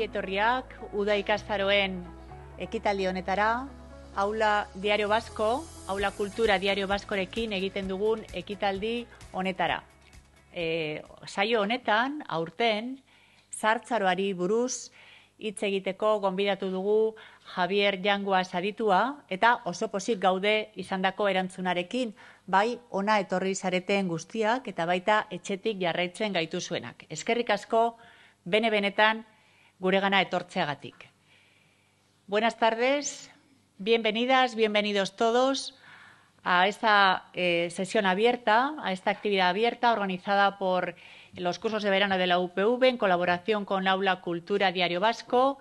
etorriak uda ikastaroen ekitaldi honetara, Aula Diario Vasco, Aula Kultura Diario Baskorekin egiten dugun ekitaldi honetara. Saio honetan, aurten, zahartzaroari buruz hitz egiteko gonbidatu dugu Javier Yanguas aditua eta oso pozik gaude izandako erantzunarekin, bai ona etorri zareten guztiak eta baita etxetik jarraitzen gaituzuenak. Eskerrik asko, benetan guregana etortzeagatik. Buenas tardes, bienvenidas, bienvenidos todos a esta sesión abierta, a esta actividad abierta organizada por los cursos de verano de la UPV en colaboración con Aula Cultura Diario Vasco,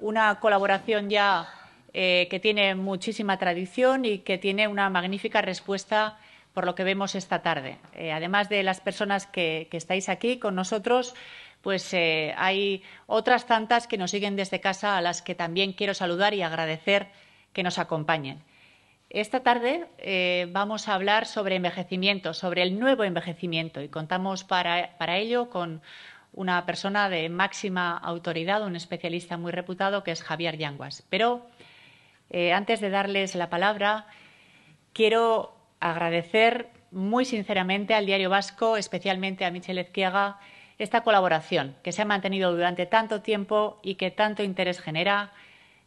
una colaboración ya que tiene muchísima tradición y que tiene una magnífica respuesta por lo que vemos esta tarde. Además de las personas que estáis aquí con nosotros, pues hay otras tantas que nos siguen desde casa a las que también quiero saludar y agradecer que nos acompañen. Esta tarde vamos a hablar sobre envejecimiento, sobre el nuevo envejecimiento y contamos para ello con una persona de máxima autoridad, un especialista muy reputado que es Javier Yanguas. Pero antes de darles la palabra, quiero agradecer muy sinceramente al Diario Vasco, especialmente a Michel Ezquiaga, esta colaboración que se ha mantenido durante tanto tiempo y que tanto interés genera,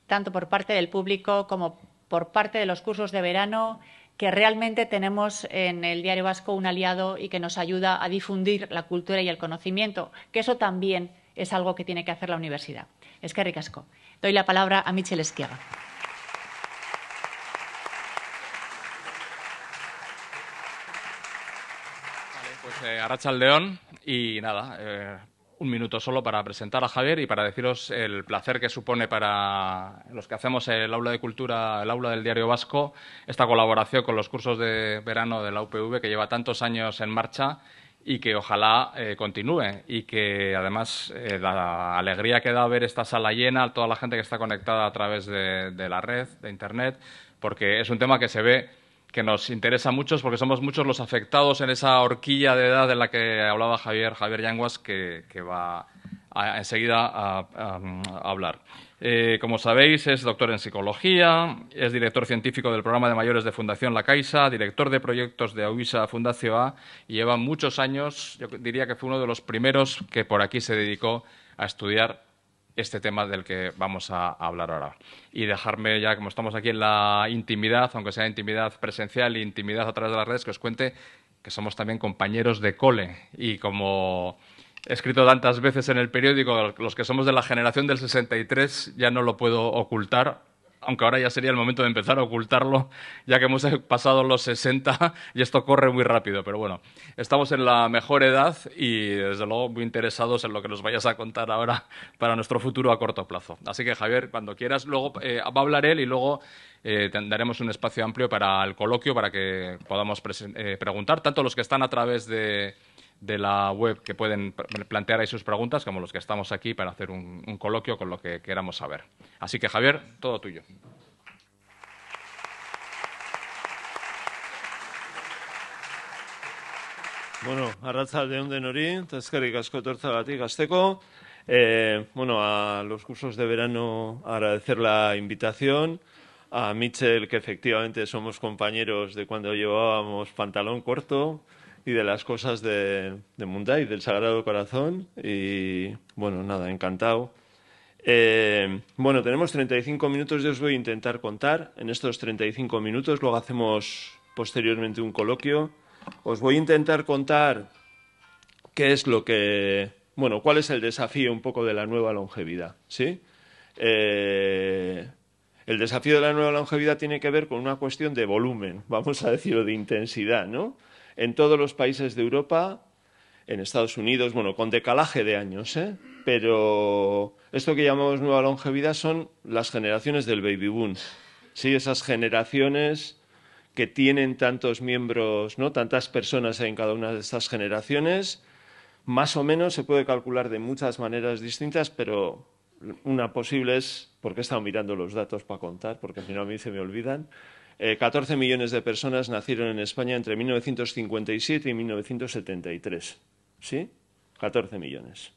tanto por parte del público como por parte de los cursos de verano, que realmente tenemos en el Diario Vasco un aliado y que nos ayuda a difundir la cultura y el conocimiento, que eso también es algo que tiene que hacer la universidad. Eskerrik asko. Doy la palabra a Michel Ezquiaga. Arratsaldeon y nada, un minuto solo para presentar a Javier y para deciros el placer que supone para los que hacemos el Aula de Cultura, el Aula del Diario Vasco, esta colaboración con los cursos de verano de la UPV que lleva tantos años en marcha y que ojalá continúe y que además la alegría que da ver esta sala llena, toda la gente que está conectada a través de la red, de Internet, porque es un tema que se ve que nos interesa mucho porque somos muchos los afectados en esa horquilla de edad de la que hablaba Javier Yanguas, que va enseguida a hablar. Como sabéis, es doctor en Psicología, es director científico del programa de mayores de Fundación La Caixa, director de proyectos de Auisa Fundación A y lleva muchos años, yo diría que fue uno de los primeros que por aquí se dedicó a estudiar este tema del que vamos a hablar ahora. Y dejarme ya, como estamos aquí en la intimidad, aunque sea intimidad presencial e intimidad a través de las redes, que os cuente que somos también compañeros de cole. Y como he escrito tantas veces en el periódico, los que somos de la generación del 63 ya no lo puedo ocultar, aunque ahora ya sería el momento de empezar a ocultarlo, ya que hemos pasado los 60 y esto corre muy rápido. Pero bueno, estamos en la mejor edad y, desde luego, muy interesados en lo que nos vayas a contar ahora para nuestro futuro a corto plazo. Así que, Javier, cuando quieras, luego va a hablar él y luego daremos un espacio amplio para el coloquio, para que podamos preguntar, tanto los que están a través de la web, que pueden plantear ahí sus preguntas, como los que estamos aquí para hacer un coloquio con lo que queramos saber. Así que, Javier, todo tuyo. Bueno, arratsaldeon denori, eta eskerrik asko etortzeagatik hasteko. Bueno, a los cursos de verano agradecer la invitación. A Michel, que efectivamente somos compañeros de cuando llevábamos pantalón corto, y de las cosas de Munday, del Sagrado Corazón. Y, bueno, nada, encantado. Bueno, tenemos 35 minutos, yo os voy a intentar contar en estos 35 minutos, luego hacemos posteriormente un coloquio. Os voy a intentar contar qué es lo que... Bueno, cuál es el desafío un poco de la nueva longevidad, ¿sí? El desafío de la nueva longevidad tiene que ver con una cuestión de volumen, vamos a decir, o de intensidad, ¿no? En todos los países de Europa, en Estados Unidos, bueno, con decalaje de años, pero esto que llamamos nueva longevidad son las generaciones del baby boom, ¿sí? Esas generaciones que tienen tantos miembros, ¿no? Tantas personas en cada una de estas generaciones, más o menos se puede calcular de muchas maneras distintas, pero una posible es, porque he estado mirando los datos para contar, porque si no a mí se me olvidan, 14 millones de personas nacieron en España entre 1957 y 1973. ¿Sí? 14 millones.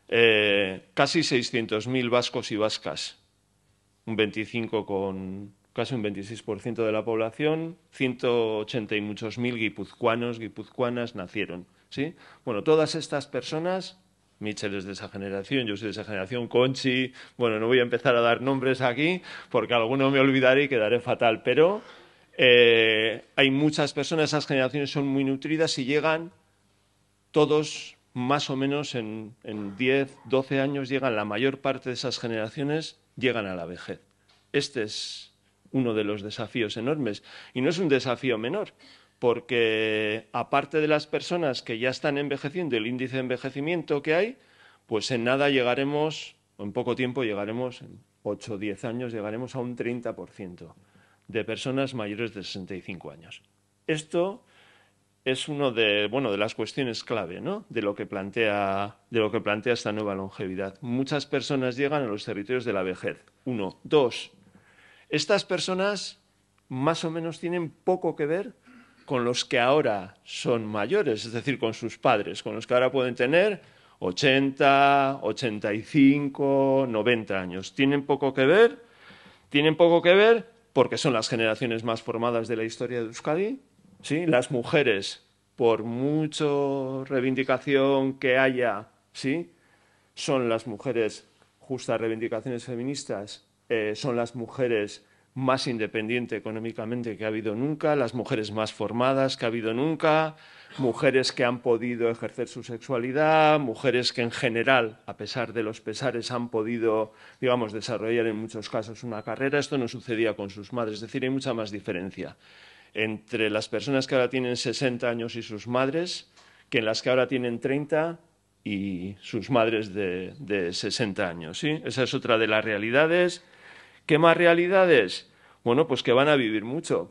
casi 600.000 vascos y vascas, casi un 26% de la población, 180 y muchos mil guipuzcoanos, guipuzcoanas nacieron, ¿sí? Bueno, todas estas personas, Michel es de esa generación, yo soy de esa generación, Conchi, bueno, no voy a empezar a dar nombres aquí porque alguno me olvidaré y quedaré fatal, pero hay muchas personas, esas generaciones son muy nutridas y llegan todos más o menos en 10, 12 años, la mayor parte de esas generaciones llegan a la vejez. Este es uno de los desafíos enormes. Y no es un desafío menor, porque aparte de las personas que ya están envejeciendo, el índice de envejecimiento que hay, pues en nada llegaremos, o en poco tiempo llegaremos, en 8 o 10 años, llegaremos a un 30% de personas mayores de 65 años. Esto es uno de las cuestiones clave, ¿no? de lo que plantea esta nueva longevidad. Muchas personas llegan a los territorios de la vejez. 1. 2. Estas personas más o menos tienen poco que ver con los que ahora son mayores, es decir, con sus padres, con los que ahora pueden tener 80, 85, 90 años. Tienen poco que ver porque son las generaciones más formadas de la historia de Euskadi. ¿Sí? Las mujeres, por mucha reivindicación que haya, ¿sí? son las mujeres, justas reivindicaciones feministas, son las mujeres más independientes económicamente que ha habido nunca, las mujeres más formadas que ha habido nunca, mujeres que han podido ejercer su sexualidad, mujeres que en general, a pesar de los pesares, han podido, digamos, desarrollar en muchos casos una carrera. Esto no sucedía con sus madres, es decir, hay mucha más diferencia entre las personas que ahora tienen 60 años y sus madres, que en las que ahora tienen 30 y sus madres de 60 años. ¿Sí? Esa es otra de las realidades. ¿Qué más realidades? Bueno, pues que van a vivir mucho.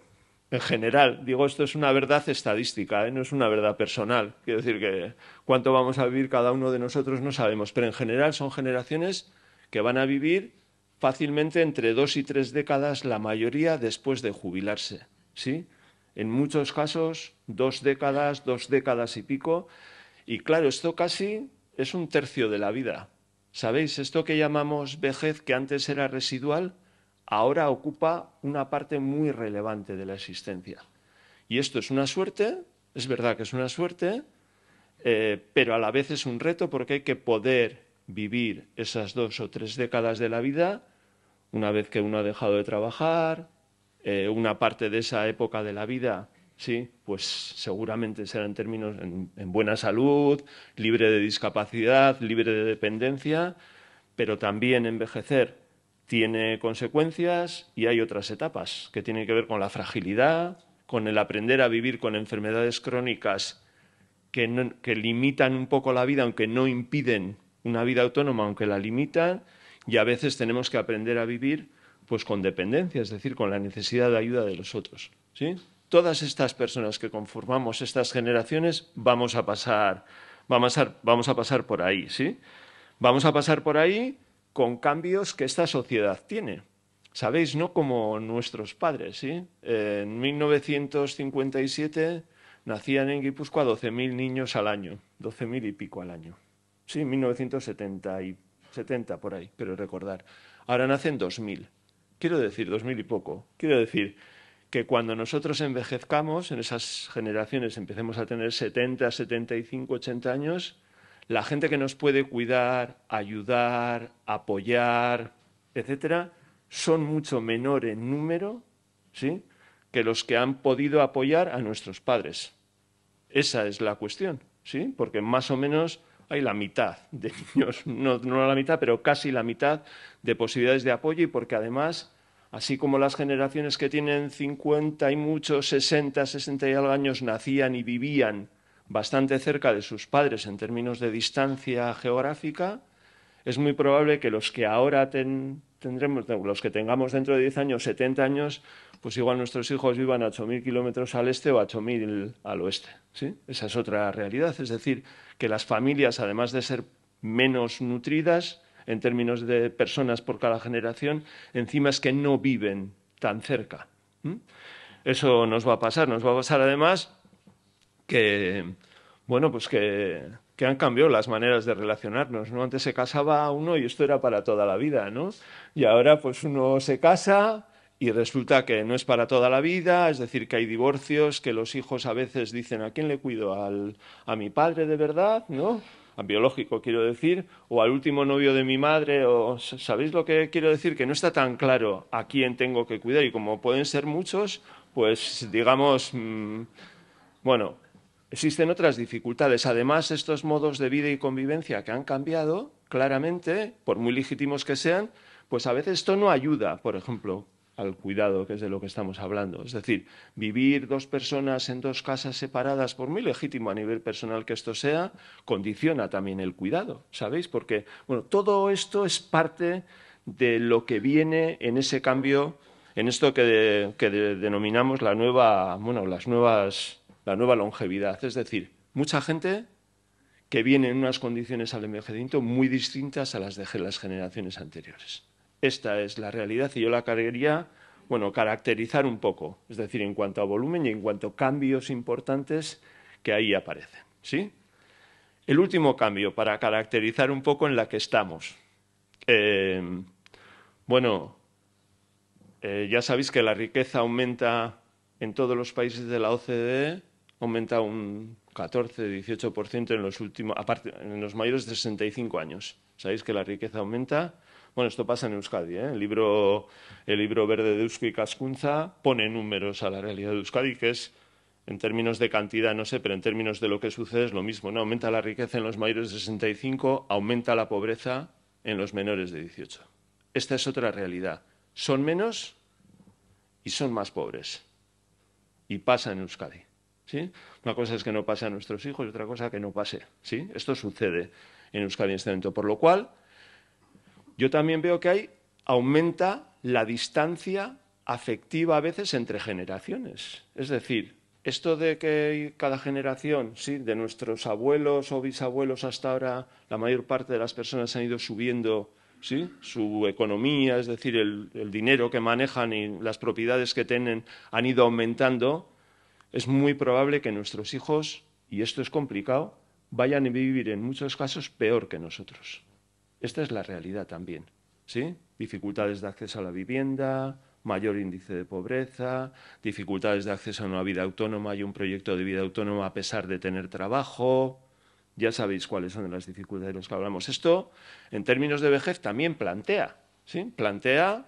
En general, digo, esto es una verdad estadística, no es una verdad personal. Quiero decir que cuánto vamos a vivir cada uno de nosotros no sabemos, pero en general son generaciones que van a vivir fácilmente entre 2 y 3 décadas, la mayoría después de jubilarse. ¿Sí? En muchos casos, 2 décadas y pico. Y claro, esto casi es un tercio de la vida. ¿Sabéis? Esto que llamamos vejez, que antes era residual, ahora ocupa una parte muy relevante de la existencia. Y esto es una suerte, es verdad que es una suerte, pero a la vez es un reto porque hay que poder vivir esas 2 o 3 décadas de la vida una vez que uno ha dejado de trabajar. Una parte de esa época de la vida, sí, pues seguramente será en términos en buena salud, libre de discapacidad, libre de dependencia, pero también envejecer tiene consecuencias y hay otras etapas que tienen que ver con la fragilidad, con el aprender a vivir con enfermedades crónicas que limitan un poco la vida, aunque no impiden una vida autónoma, aunque la limitan, y a veces tenemos que aprender a vivir pues con dependencia, es decir, con la necesidad de ayuda de los otros. ¿Sí? Todas estas personas que conformamos estas generaciones vamos a pasar por ahí, ¿sí? Vamos a pasar por ahí con cambios que esta sociedad tiene. ¿Sabéis? No como nuestros padres, ¿sí? En 1957 nacían en Guipúzcoa 12.000 niños al año, 12.000 y pico al año. Sí, 1970 por ahí, pero recordar. Ahora nacen 2.000. Quiero decir, 2.000 y poco. Quiero decir que cuando nosotros envejezcamos, en esas generaciones empecemos a tener 70, 75, 80 años, la gente que nos puede cuidar, ayudar, apoyar, etcétera, son mucho menor en número, ¿sí?, que los que han podido apoyar a nuestros padres. Esa es la cuestión, ¿sí? Porque más o menos hay la mitad de niños, no la mitad, pero casi la mitad de posibilidades de apoyo, y porque además, así como las generaciones que tienen 50 y muchos, 60, 60 y algo años nacían y vivían bastante cerca de sus padres en términos de distancia geográfica, es muy probable que los que ahora los que tengamos dentro de 10 años, 70 años, pues igual nuestros hijos vivan a 8.000 kilómetros al este o a 8.000 al oeste, ¿sí? Esa es otra realidad, es decir, que las familias, además de ser menos nutridas en términos de personas por cada generación, encima es que no viven tan cerca. Eso nos va a pasar además que, bueno, pues que que han cambiado las maneras de relacionarnos, ¿no? Antes se casaba uno y esto era para toda la vida, ¿no? Y ahora pues uno se casa y resulta que no es para toda la vida, es decir, que hay divorcios, que los hijos a veces dicen, ¿a quién le cuido? ¿A mi padre de verdad? ¿No? A biológico, quiero decir, o al último novio de mi madre, o ¿sabéis lo que quiero decir? Que no está tan claro a quién tengo que cuidar y como pueden ser muchos, pues digamos, bueno, existen otras dificultades. Además, estos modos de vida y convivencia que han cambiado, claramente, por muy legítimos que sean, pues a veces esto no ayuda, por ejemplo, al cuidado, que es de lo que estamos hablando. Es decir, vivir dos personas en dos casas separadas, por muy legítimo a nivel personal que esto sea, condiciona también el cuidado, ¿sabéis? Porque, bueno, todo esto es parte de lo que viene en ese cambio, en esto que denominamos la nueva longevidad. Es decir, mucha gente que viene en unas condiciones al envejecimiento muy distintas a las de las generaciones anteriores. Esta es la realidad y yo la quería, bueno, caracterizar un poco, es decir, en cuanto a volumen y en cuanto a cambios importantes que ahí aparecen, ¿sí? El último cambio, para caracterizar un poco en la que estamos. Ya sabéis que la riqueza aumenta en todos los países de la OCDE, aumenta un 14-18% en los mayores de 65 años. Sabéis que la riqueza aumenta. Bueno, esto pasa en Euskadi, ¿eh? El libro verde de Eusko Ikaskuntza pone números a la realidad de Euskadi, que es, en términos de cantidad, no sé, pero en términos de lo que sucede es lo mismo, ¿no? Aumenta la riqueza en los mayores de 65, aumenta la pobreza en los menores de 18. Esta es otra realidad. Son menos y son más pobres. Y pasa en Euskadi, ¿sí? Una cosa es que no pase a nuestros hijos y otra cosa que no pase, ¿sí? Esto sucede en Euskadi en este momento, por lo cual yo también veo que aumenta la distancia afectiva a veces entre generaciones. Es decir, esto de que cada generación, sí, de nuestros abuelos o bisabuelos hasta ahora, la mayor parte de las personas han ido subiendo, ¿sí?, su economía, es decir, el dinero que manejan y las propiedades que tienen han ido aumentando, es muy probable que nuestros hijos, y esto es complicado, vayan a vivir en muchos casos peor que nosotros. Esta es la realidad también, ¿sí? Dificultades de acceso a la vivienda, mayor índice de pobreza, dificultades de acceso a una vida autónoma y un proyecto de vida autónoma a pesar de tener trabajo. Ya sabéis cuáles son las dificultades de las que hablamos. Esto, en términos de vejez, también plantea, ¿sí? Plantea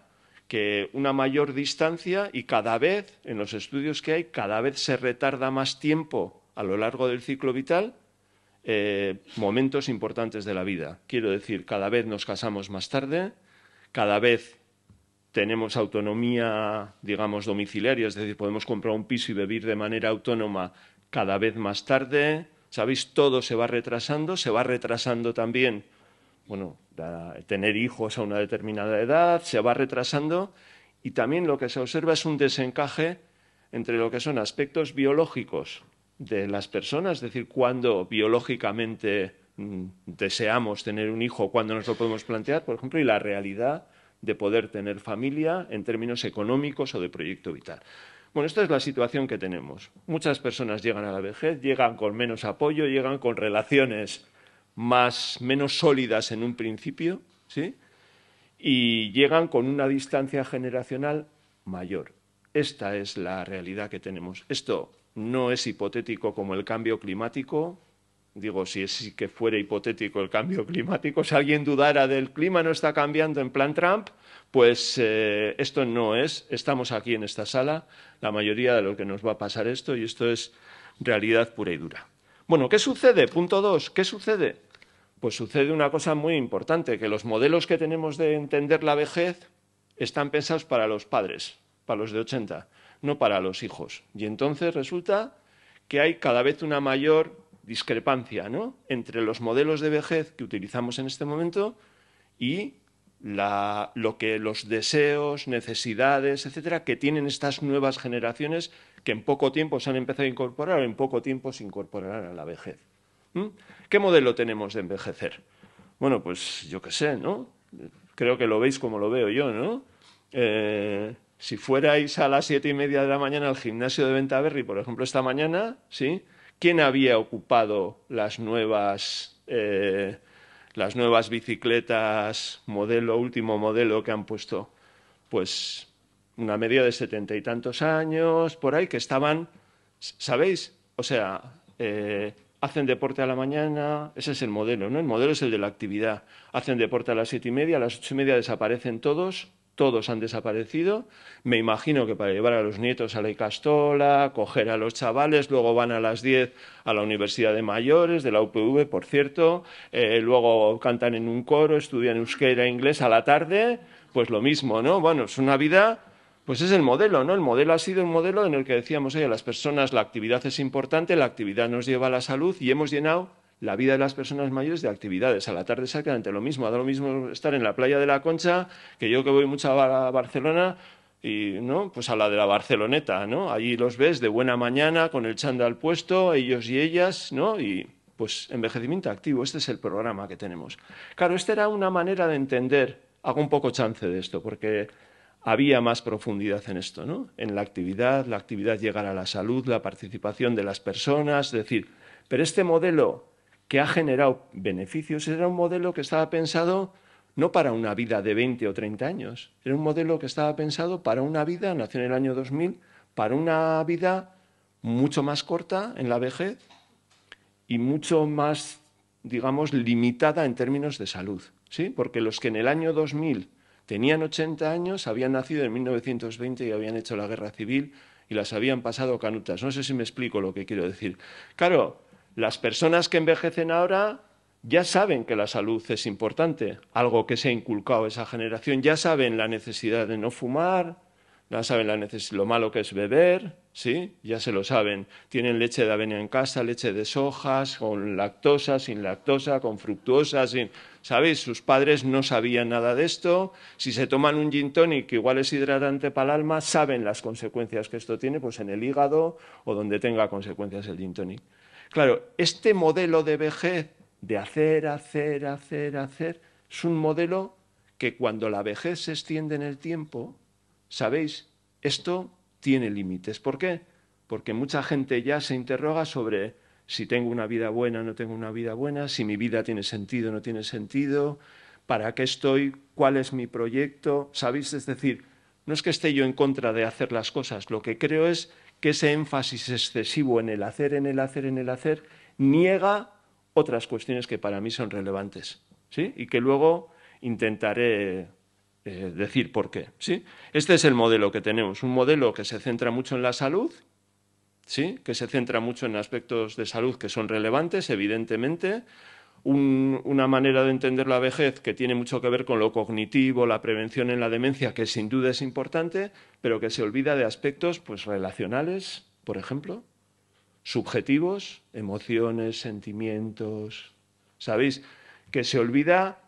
que una mayor distancia y cada vez, en los estudios que hay, cada vez se retarda más tiempo a lo largo del ciclo vital momentos importantes de la vida. Quiero decir, cada vez nos casamos más tarde, cada vez tenemos autonomía, digamos, domiciliaria, es decir, podemos comprar un piso y vivir de manera autónoma cada vez más tarde. ¿Sabéis? Todo se va retrasando también, bueno, tener hijos a una determinada edad, se va retrasando y también lo que se observa es un desencaje entre lo que son aspectos biológicos de las personas, es decir, cuando biológicamente deseamos tener un hijo, cuando nos lo podemos plantear, por ejemplo, y la realidad de poder tener familia en términos económicos o de proyecto vital. Bueno, esta es la situación que tenemos. Muchas personas llegan a la vejez, llegan con menos apoyo, llegan con relaciones menos sólidas en un principio, ¿sí? Y llegan con una distancia generacional mayor. Esta es la realidad que tenemos. Esto no es hipotético como el cambio climático. Digo, si es que fuera hipotético el cambio climático, si alguien dudara del clima no está cambiando en plan Trump, pues esto no es. Estamos aquí en esta sala, la mayoría de lo que nos va a pasar esto, y esto es realidad pura y dura. Bueno, ¿qué sucede? Punto 2. ¿Qué sucede? Pues sucede una cosa muy importante, que los modelos que tenemos de entender la vejez están pensados para los padres, para los de 80, no para los hijos. Y entonces resulta que hay cada vez una mayor discrepancia, ¿no?, entre los modelos de vejez que utilizamos en este momento y los deseos, necesidades, etcétera, que tienen estas nuevas generaciones que en poco tiempo se han empezado a incorporar o en poco tiempo se incorporarán a la vejez. ¿Qué modelo tenemos de envejecer? Bueno, pues yo qué sé, ¿no? Creo que lo veis como lo veo yo, ¿no? Si fuerais a las 7:30 de la mañana al gimnasio de Bentaberri, por ejemplo, esta mañana, ¿sí?, ¿Quién había ocupado las nuevas bicicletas último modelo que han puesto? Pues una media de 70 y tantos años, por ahí, que estaban, ¿sabéis? O sea, hacen deporte a la mañana, ese es el modelo, ¿no? El modelo es el de la actividad. Hacen deporte a las 7:30, a las 8:30 desaparecen todos han desaparecido. Me imagino que para llevar a los nietos a la Ikastola, coger a los chavales, luego van a las 10 a la Universidad de Mayores, de la UPV, por cierto, luego cantan en un coro, estudian euskera e inglés a la tarde, pues lo mismo, ¿no? Bueno, es una vida, pues es el modelo, ¿no? El modelo ha sido un modelo en el que decíamos, oye, las personas, la actividad es importante, la actividad nos lleva a la salud y hemos llenado la vida de las personas mayores de actividades. A la tarde exactamente lo mismo. Da lo mismo estar en la playa de la Concha, que yo que voy mucho a Barcelona, y no, pues a la de la Barceloneta, ¿no? Allí los ves de buena mañana, con el chándal puesto, ellos y ellas, ¿no? Y pues envejecimiento activo, este es el programa que tenemos. Claro, esta era una manera de entender, hago un poco chance de esto, porque había más profundidad en esto, ¿no? En la actividad llegar a la salud, la participación de las personas, es decir, pero este modelo que ha generado beneficios era un modelo que estaba pensado no para una vida de 20 o 30 años, era un modelo que estaba pensado para una vida, nació en el año 2000, para una vida mucho más corta en la vejez y mucho más, digamos, limitada en términos de salud, ¿sí? Porque los que en el año 2000 tenían 80 años, habían nacido en 1920 y habían hecho la guerra civil y las habían pasado canutas. No sé si me explico lo que quiero decir. Claro, las personas que envejecen ahora ya saben que la salud es importante, algo que se ha inculcado a esa generación, ya saben la necesidad de no fumar, ya saben lo malo que es beber, ¿sí? Ya se lo saben. Tienen leche de avena en casa, leche de sojas, con lactosa, sin lactosa, con fructuosa, sin... ¿Sabéis? Sus padres no sabían nada de esto. Si se toman un gin tonic, que igual es hidratante para el alma, saben las consecuencias que esto tiene, pues en el hígado o donde tenga consecuencias el gin tonic. Claro, este modelo de vejez, de hacer, es un modelo que cuando la vejez se extiende en el tiempo, ¿sabéis? Esto tiene límites. ¿Por qué? Porque mucha gente ya se interroga sobre si tengo una vida buena o no tengo una vida buena, si mi vida tiene sentido o no tiene sentido, para qué estoy, cuál es mi proyecto, ¿sabéis? Es decir, no es que esté yo en contra de hacer las cosas, lo que creo es que ese énfasis excesivo en el hacer, niega otras cuestiones que para mí son relevantes, ¿sí? Y que luego intentaré decir por qué, ¿sí? Este es el modelo que tenemos, un modelo que se centra mucho en la salud, ¿sí? Que se centra mucho en aspectos de salud que son relevantes, evidentemente, una manera de entender la vejez que tiene mucho que ver con lo cognitivo, la prevención en la demencia, que sin duda es importante, pero que se olvida de aspectos pues, relacionales, por ejemplo, subjetivos, emociones, sentimientos. ¿Sabéis? Que se olvida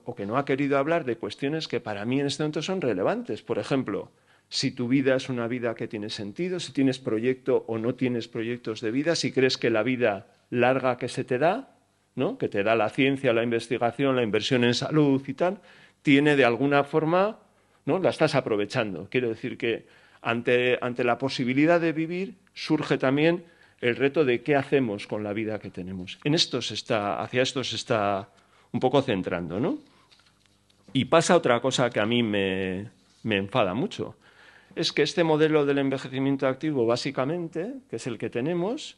o que no ha querido hablar de cuestiones que para mí en este momento son relevantes. Por ejemplo, si tu vida es una vida que tiene sentido, si tienes proyecto o no tienes proyectos de vida, si crees que la vida larga que se te da, ¿no? Que te da la ciencia, la investigación, la inversión en salud y tal, tiene de alguna forma, ¿no? La estás aprovechando. Quiero decir que ante la posibilidad de vivir surge también el reto de qué hacemos con la vida que tenemos. Hacia esto se está un poco centrando, ¿no? Y pasa otra cosa que a mí me enfada mucho. Es que este modelo del envejecimiento activo, básicamente, que es el que tenemos,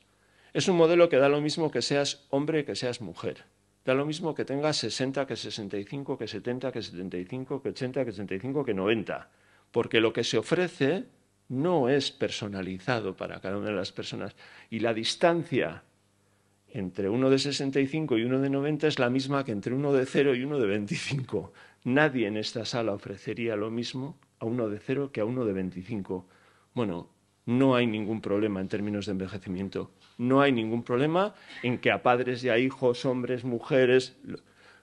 es un modelo que da lo mismo que seas hombre que seas mujer. Da lo mismo que tengas 60, que 65, que 70, que 75, que 80, que 85, que 90. Porque lo que se ofrece no es personalizado para cada una de las personas. Y la distancia entre uno de 65 y uno de 90 es la misma que entre uno de 0 y uno de 25. Nadie en esta sala ofrecería lo mismo a uno de 0 que a uno de 25. Bueno, no hay ningún problema en términos de envejecimiento. No hay ningún problema en que a padres y a hijos, hombres, mujeres,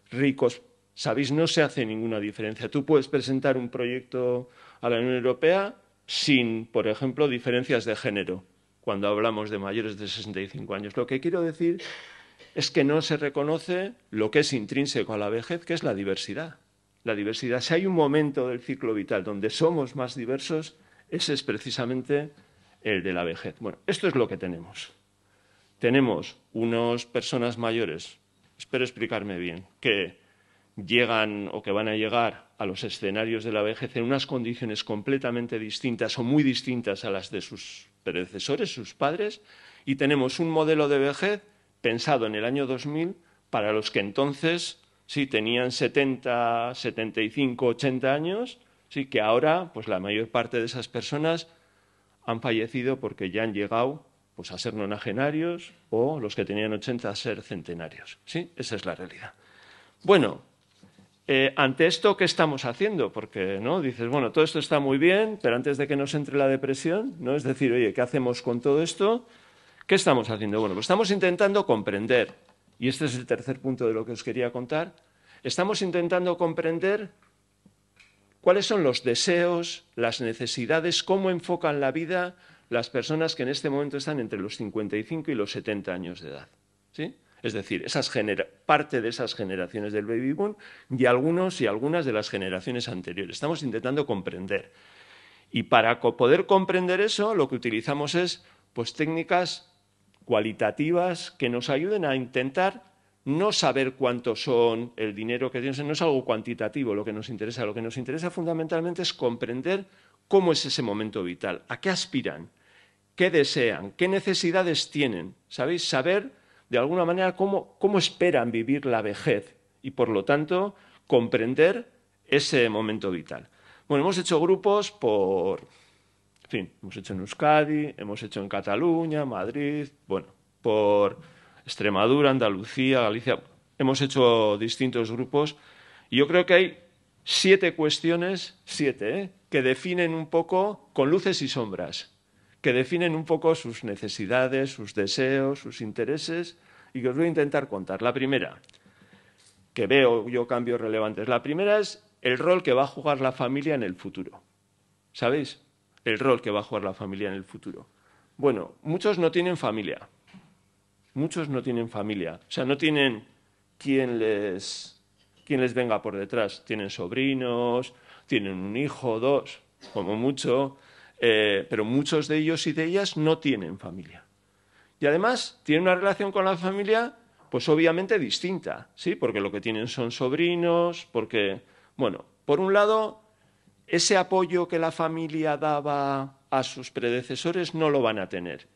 ricos, ¿sabéis? No se hace ninguna diferencia. Tú puedes presentar un proyecto a la Unión Europea sin, por ejemplo, diferencias de género, cuando hablamos de mayores de 65 años. Lo que quiero decir es que no se reconoce lo que es intrínseco a la vejez, que es la diversidad. La diversidad. Si hay un momento del ciclo vital donde somos más diversos, ese es precisamente el de la vejez. Bueno, esto es lo que tenemos. tenemos unas personas mayores, espero explicarme bien, que llegan o que van a llegar a los escenarios de la vejez en unas condiciones completamente distintas o muy distintas a las de sus predecesores, sus padres, y tenemos un modelo de vejez pensado en el año 2000 para los que entonces sí tenían 70, 75, 80 años, sí que ahora pues la mayor parte de esas personas han fallecido porque ya han llegado pues a ser nonagenarios o los que tenían 80 a ser centenarios. Sí, esa es la realidad. Bueno, ante esto, ¿qué estamos haciendo? Porque ¿no? Dices, bueno, todo esto está muy bien, pero antes de que nos entre la depresión, ¿no? Es decir, oye, ¿qué hacemos con todo esto? ¿Qué estamos haciendo? Bueno, pues estamos intentando comprender, y este es el tercer punto de lo que os quería contar, estamos intentando comprender cuáles son los deseos, las necesidades, cómo enfocan la vida las personas que en este momento están entre los 55 y los 70 años de edad. ¿Sí? Es decir, parte de esas generaciones del baby boom y algunos y algunas de las generaciones anteriores. Estamos intentando comprender. Y para poder comprender eso, lo que utilizamos es pues, técnicas cualitativas que nos ayuden a intentar no saber cuántos son, el dinero que tienen, no es algo cuantitativo lo que nos interesa. Lo que nos interesa fundamentalmente es comprender cómo es ese momento vital, a qué aspiran, qué desean, qué necesidades tienen. ¿Sabéis? Saber, de alguna manera, cómo esperan vivir la vejez y, por lo tanto, comprender ese momento vital. Bueno, hemos hecho grupos en fin, hemos hecho en Euskadi, hemos hecho en Cataluña, Madrid, bueno, por Extremadura, Andalucía, Galicia. Hemos hecho distintos grupos y yo creo que hay 7 cuestiones, 7, que definen un poco, con luces y sombras, que definen un poco sus necesidades, sus deseos, sus intereses, y que os voy a intentar contar. La primera, que veo yo cambios relevantes. La primera es el rol que va a jugar la familia en el futuro. ¿Sabéis? El rol que va a jugar la familia en el futuro. Bueno, muchos no tienen familia. Muchos no tienen familia. O sea, no tienen quien les venga por detrás. Tienen sobrinos, tienen un hijo, 2, como mucho, pero muchos de ellos y de ellas no tienen familia. Y además tienen una relación con la familia, pues obviamente distinta, ¿sí? Porque lo que tienen son sobrinos, porque, bueno, por un lado, ese apoyo que la familia daba a sus predecesores no lo van a tener.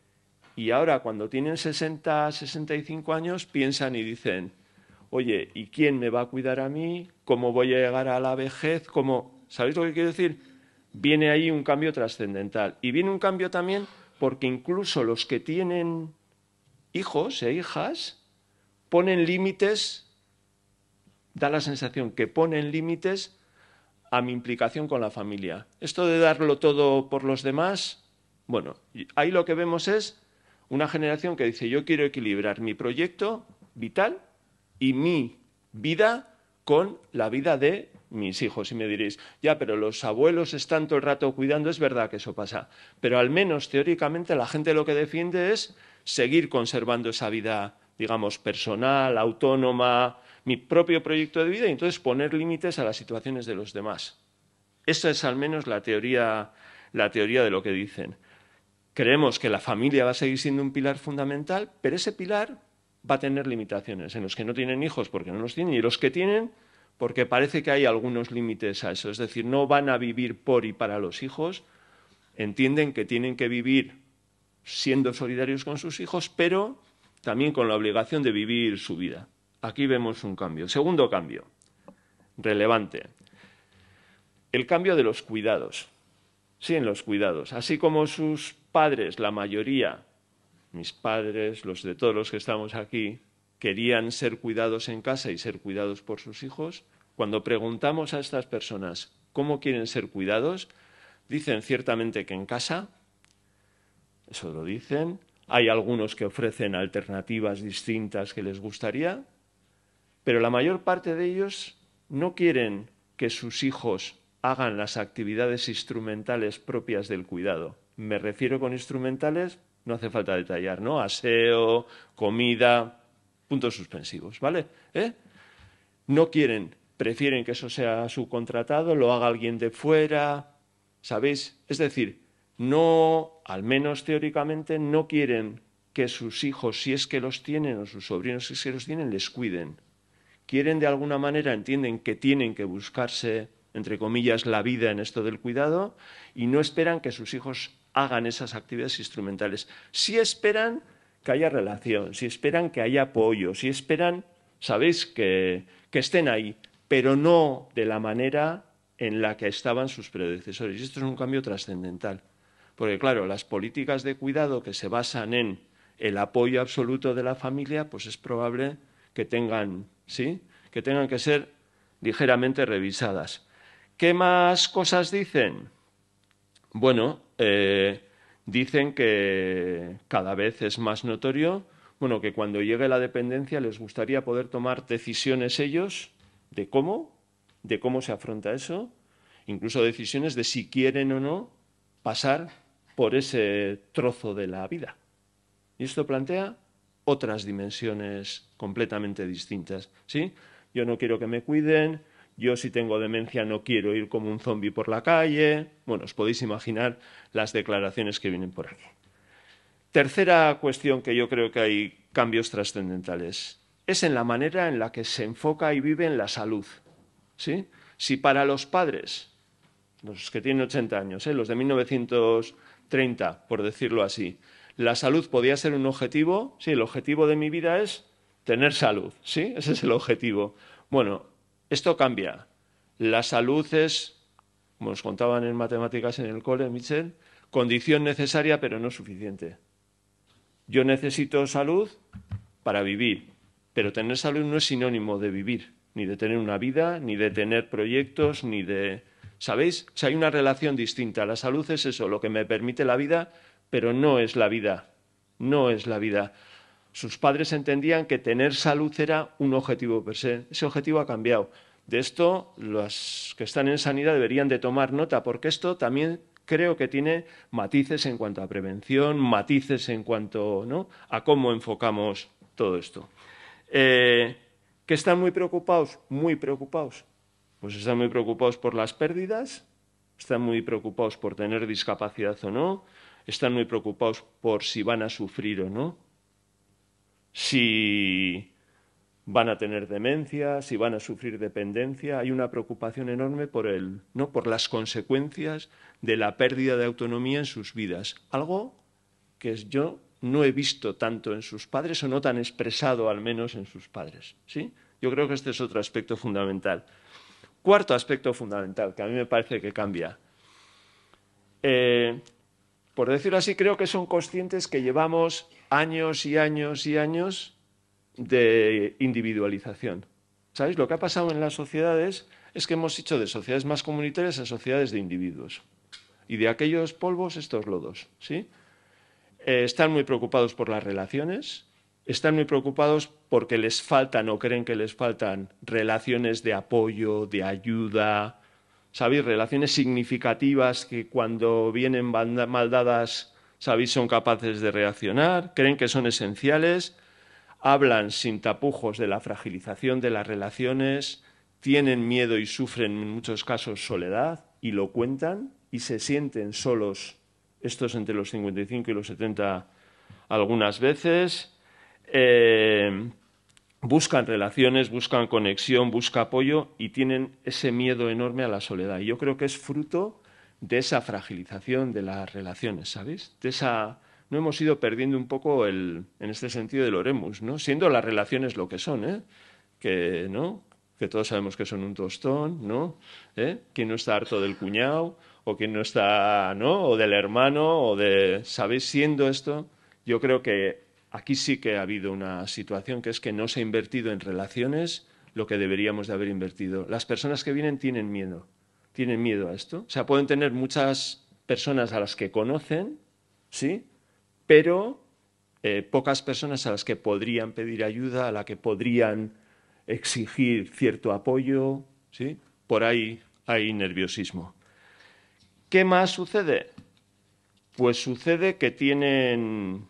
Y ahora, cuando tienen 60, 65 años, piensan y dicen, oye, ¿y quién me va a cuidar a mí? ¿Cómo voy a llegar a la vejez? ¿Sabéis lo que quiero decir? Viene ahí un cambio trascendental. Y viene un cambio también porque incluso los que tienen hijos e hijas ponen límites, da la sensación que ponen límites a mi implicación con la familia. Esto de darlo todo por los demás, bueno, ahí lo que vemos es una generación que dice, yo quiero equilibrar mi proyecto vital y mi vida con la vida de mis hijos. Y me diréis, ya, pero los abuelos están todo el rato cuidando, es verdad que eso pasa. Pero al menos teóricamente la gente lo que defiende es seguir conservando esa vida, digamos, personal, autónoma, mi propio proyecto de vida y entonces poner límites a las situaciones de los demás. Esa es al menos la teoría de lo que dicen. Creemos que la familia va a seguir siendo un pilar fundamental, pero ese pilar va a tener limitaciones en los que no tienen hijos porque no los tienen y los que tienen porque parece que hay algunos límites a eso. Es decir, no van a vivir por y para los hijos, entienden que tienen que vivir siendo solidarios con sus hijos, pero también con la obligación de vivir su vida. Aquí vemos un cambio. Segundo cambio, relevante, el cambio de los cuidados. Sí, en los cuidados. Así como sus padres, la mayoría, mis padres, los de todos los que estamos aquí, querían ser cuidados en casa y ser cuidados por sus hijos, cuando preguntamos a estas personas cómo quieren ser cuidados, dicen ciertamente que en casa, eso lo dicen, hay algunos que ofrecen alternativas distintas que les gustaría, pero la mayor parte de ellos no quieren que sus hijos hagan las actividades instrumentales propias del cuidado. Me refiero con instrumentales, no hace falta detallar, ¿no? Aseo, comida, puntos suspensivos, ¿vale? No quieren, prefieren que eso sea subcontratado, lo haga alguien de fuera, ¿sabéis? Es decir, no, al menos teóricamente, no quieren que sus hijos, si es que los tienen, o sus sobrinos, si es que los tienen, les cuiden. Quieren, de alguna manera, entienden que tienen que buscarse, entre comillas, la vida en esto del cuidado y no esperan que sus hijos hagan esas actividades instrumentales. Sí esperan que haya relación, sí esperan que haya apoyo, sí esperan, sabéis, que estén ahí, pero no de la manera en la que estaban sus predecesores. Y esto es un cambio trascendental. Porque, claro, las políticas de cuidado que se basan en el apoyo absoluto de la familia, pues es probable que tengan, ¿sí?, que tengan que ser ligeramente revisadas. ¿Qué más cosas dicen? Bueno, dicen que cada vez es más notorio, bueno, que cuando llegue la dependencia les gustaría poder tomar decisiones ellos de cómo se afronta eso, incluso decisiones de si quieren o no pasar por ese trozo de la vida. Y esto plantea otras dimensiones completamente distintas, ¿sí? Yo no quiero que me cuiden, yo si tengo demencia no quiero ir como un zombi por la calle. Bueno, os podéis imaginar las declaraciones que vienen por aquí. Tercera cuestión que yo creo que hay cambios trascendentales es en la manera en la que se enfoca y vive en la salud, ¿sí? Si para los padres, los que tienen 80 años, los de 1930, por decirlo así, la salud podía ser un objetivo, sí, el objetivo de mi vida es tener salud, ¿sí? Ese es el objetivo. Bueno, esto cambia. La salud es, como nos contaban en matemáticas en el cole, Michel, condición necesaria pero no suficiente. Yo necesito salud para vivir, pero tener salud no es sinónimo de vivir, ni de tener una vida, ni de tener proyectos, ni de... ¿Sabéis? O sea, hay una relación distinta. La salud es eso, lo que me permite la vida, pero no es la vida. No es la vida. Sus padres entendían que tener salud era un objetivo per se. Ese objetivo ha cambiado. De esto, los que están en sanidad deberían de tomar nota, porque esto también creo que tiene matices en cuanto a prevención, matices en cuanto, ¿no?, a cómo enfocamos todo esto. ¿Que están muy preocupados? Muy preocupados. Pues están muy preocupados por las pérdidas, están muy preocupados por tener discapacidad o no, están muy preocupados por si van a sufrir o no, si van a tener demencia, si van a sufrir dependencia. Hay una preocupación enorme por las consecuencias de la pérdida de autonomía en sus vidas. Algo que yo no he visto tanto en sus padres, o no tan expresado al menos en sus padres, ¿sí? Yo creo que este es otro aspecto fundamental. Cuarto aspecto fundamental, que a mí me parece que cambia. Por decirlo así, creo que son conscientes que llevamos años y años y años de individualización. ¿Sabéis? Lo que ha pasado en las sociedades es que hemos hecho de sociedades más comunitarias a sociedades de individuos. Y de aquellos polvos, estos lodos, ¿sí? Están muy preocupados por las relaciones, están muy preocupados porque les faltan o creen que les faltan relaciones de apoyo, de ayuda, ¿sabéis? Relaciones significativas que cuando vienen mal dadas, ¿sabéis?, son capaces de reaccionar, creen que son esenciales, hablan sin tapujos de la fragilización de las relaciones, tienen miedo y sufren en muchos casos soledad y lo cuentan y se sienten solos, estos entre los 55 y los 70 algunas veces. Buscan relaciones, buscan conexión, buscan apoyo y tienen ese miedo enorme a la soledad. Y yo creo que es fruto de esa fragilización de las relaciones, ¿sabéis? No hemos ido perdiendo un poco en este sentido del oremus, ¿no? Siendo las relaciones lo que son, que todos sabemos que son un tostón, ¿no? ¿Quién no está harto del cuñado? O quién no está, ¿no?, o del hermano, o de... ¿Sabéis? Siendo esto, yo creo que aquí sí que ha habido una situación que es que no se ha invertido en relaciones lo que deberíamos de haber invertido. Las personas que vienen tienen miedo a esto. O sea, pueden tener muchas personas a las que conocen, ¿sí?, pero pocas personas a las que podrían pedir ayuda, a las que podrían exigir cierto apoyo, ¿sí? Por ahí hay nerviosismo. ¿Qué más sucede? Pues sucede que tienen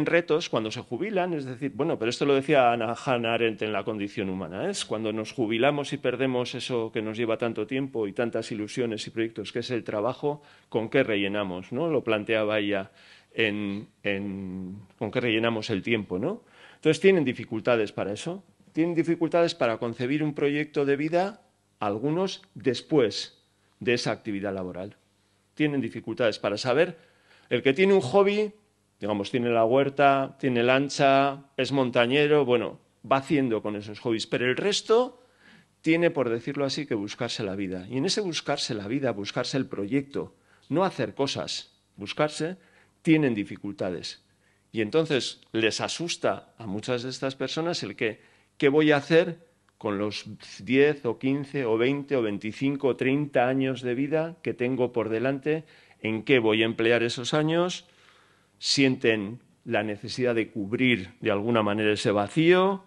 retos cuando se jubilan, es decir, bueno, pero esto lo decía Hannah Arendt en La condición humana, es cuando nos jubilamos y perdemos eso que nos lleva tanto tiempo y tantas ilusiones y proyectos, que es el trabajo, ¿con qué rellenamos?, ¿no? Lo planteaba ella. con qué rellenamos el tiempo, ¿no? Entonces tienen dificultades para eso, tienen dificultades para concebir un proyecto de vida, algunos después de esa actividad laboral. Tienen dificultades para saber, el que tiene un hobby, digamos, tiene la huerta, tiene lancha, es montañero, bueno, va haciendo con esos hobbies, pero el resto tiene, por decirlo así, que buscarse la vida. Y en ese buscarse la vida, buscarse el proyecto, no hacer cosas, buscarse, tienen dificultades. Y entonces les asusta a muchas de estas personas el que, ¿qué voy a hacer con los 10 o 15 o 20 o 25 o 30 años de vida que tengo por delante? ¿En qué voy a emplear esos años? Sienten la necesidad de cubrir de alguna manera ese vacío.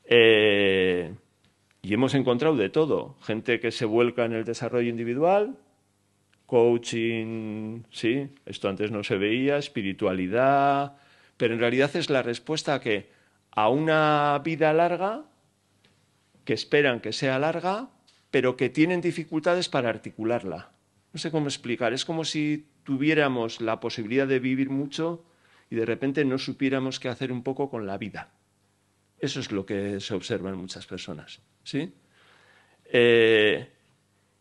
Y hemos encontrado de todo. Gente que se vuelca en el desarrollo individual, coaching, sí, esto antes no se veía, espiritualidad, pero en realidad es la respuesta a una vida larga, que esperan que sea larga, pero que tienen dificultades para articularla. No sé cómo explicar, es como si tuviéramos la posibilidad de vivir mucho y de repente no supiéramos qué hacer un poco con la vida. Eso es lo que se observa en muchas personas, ¿sí?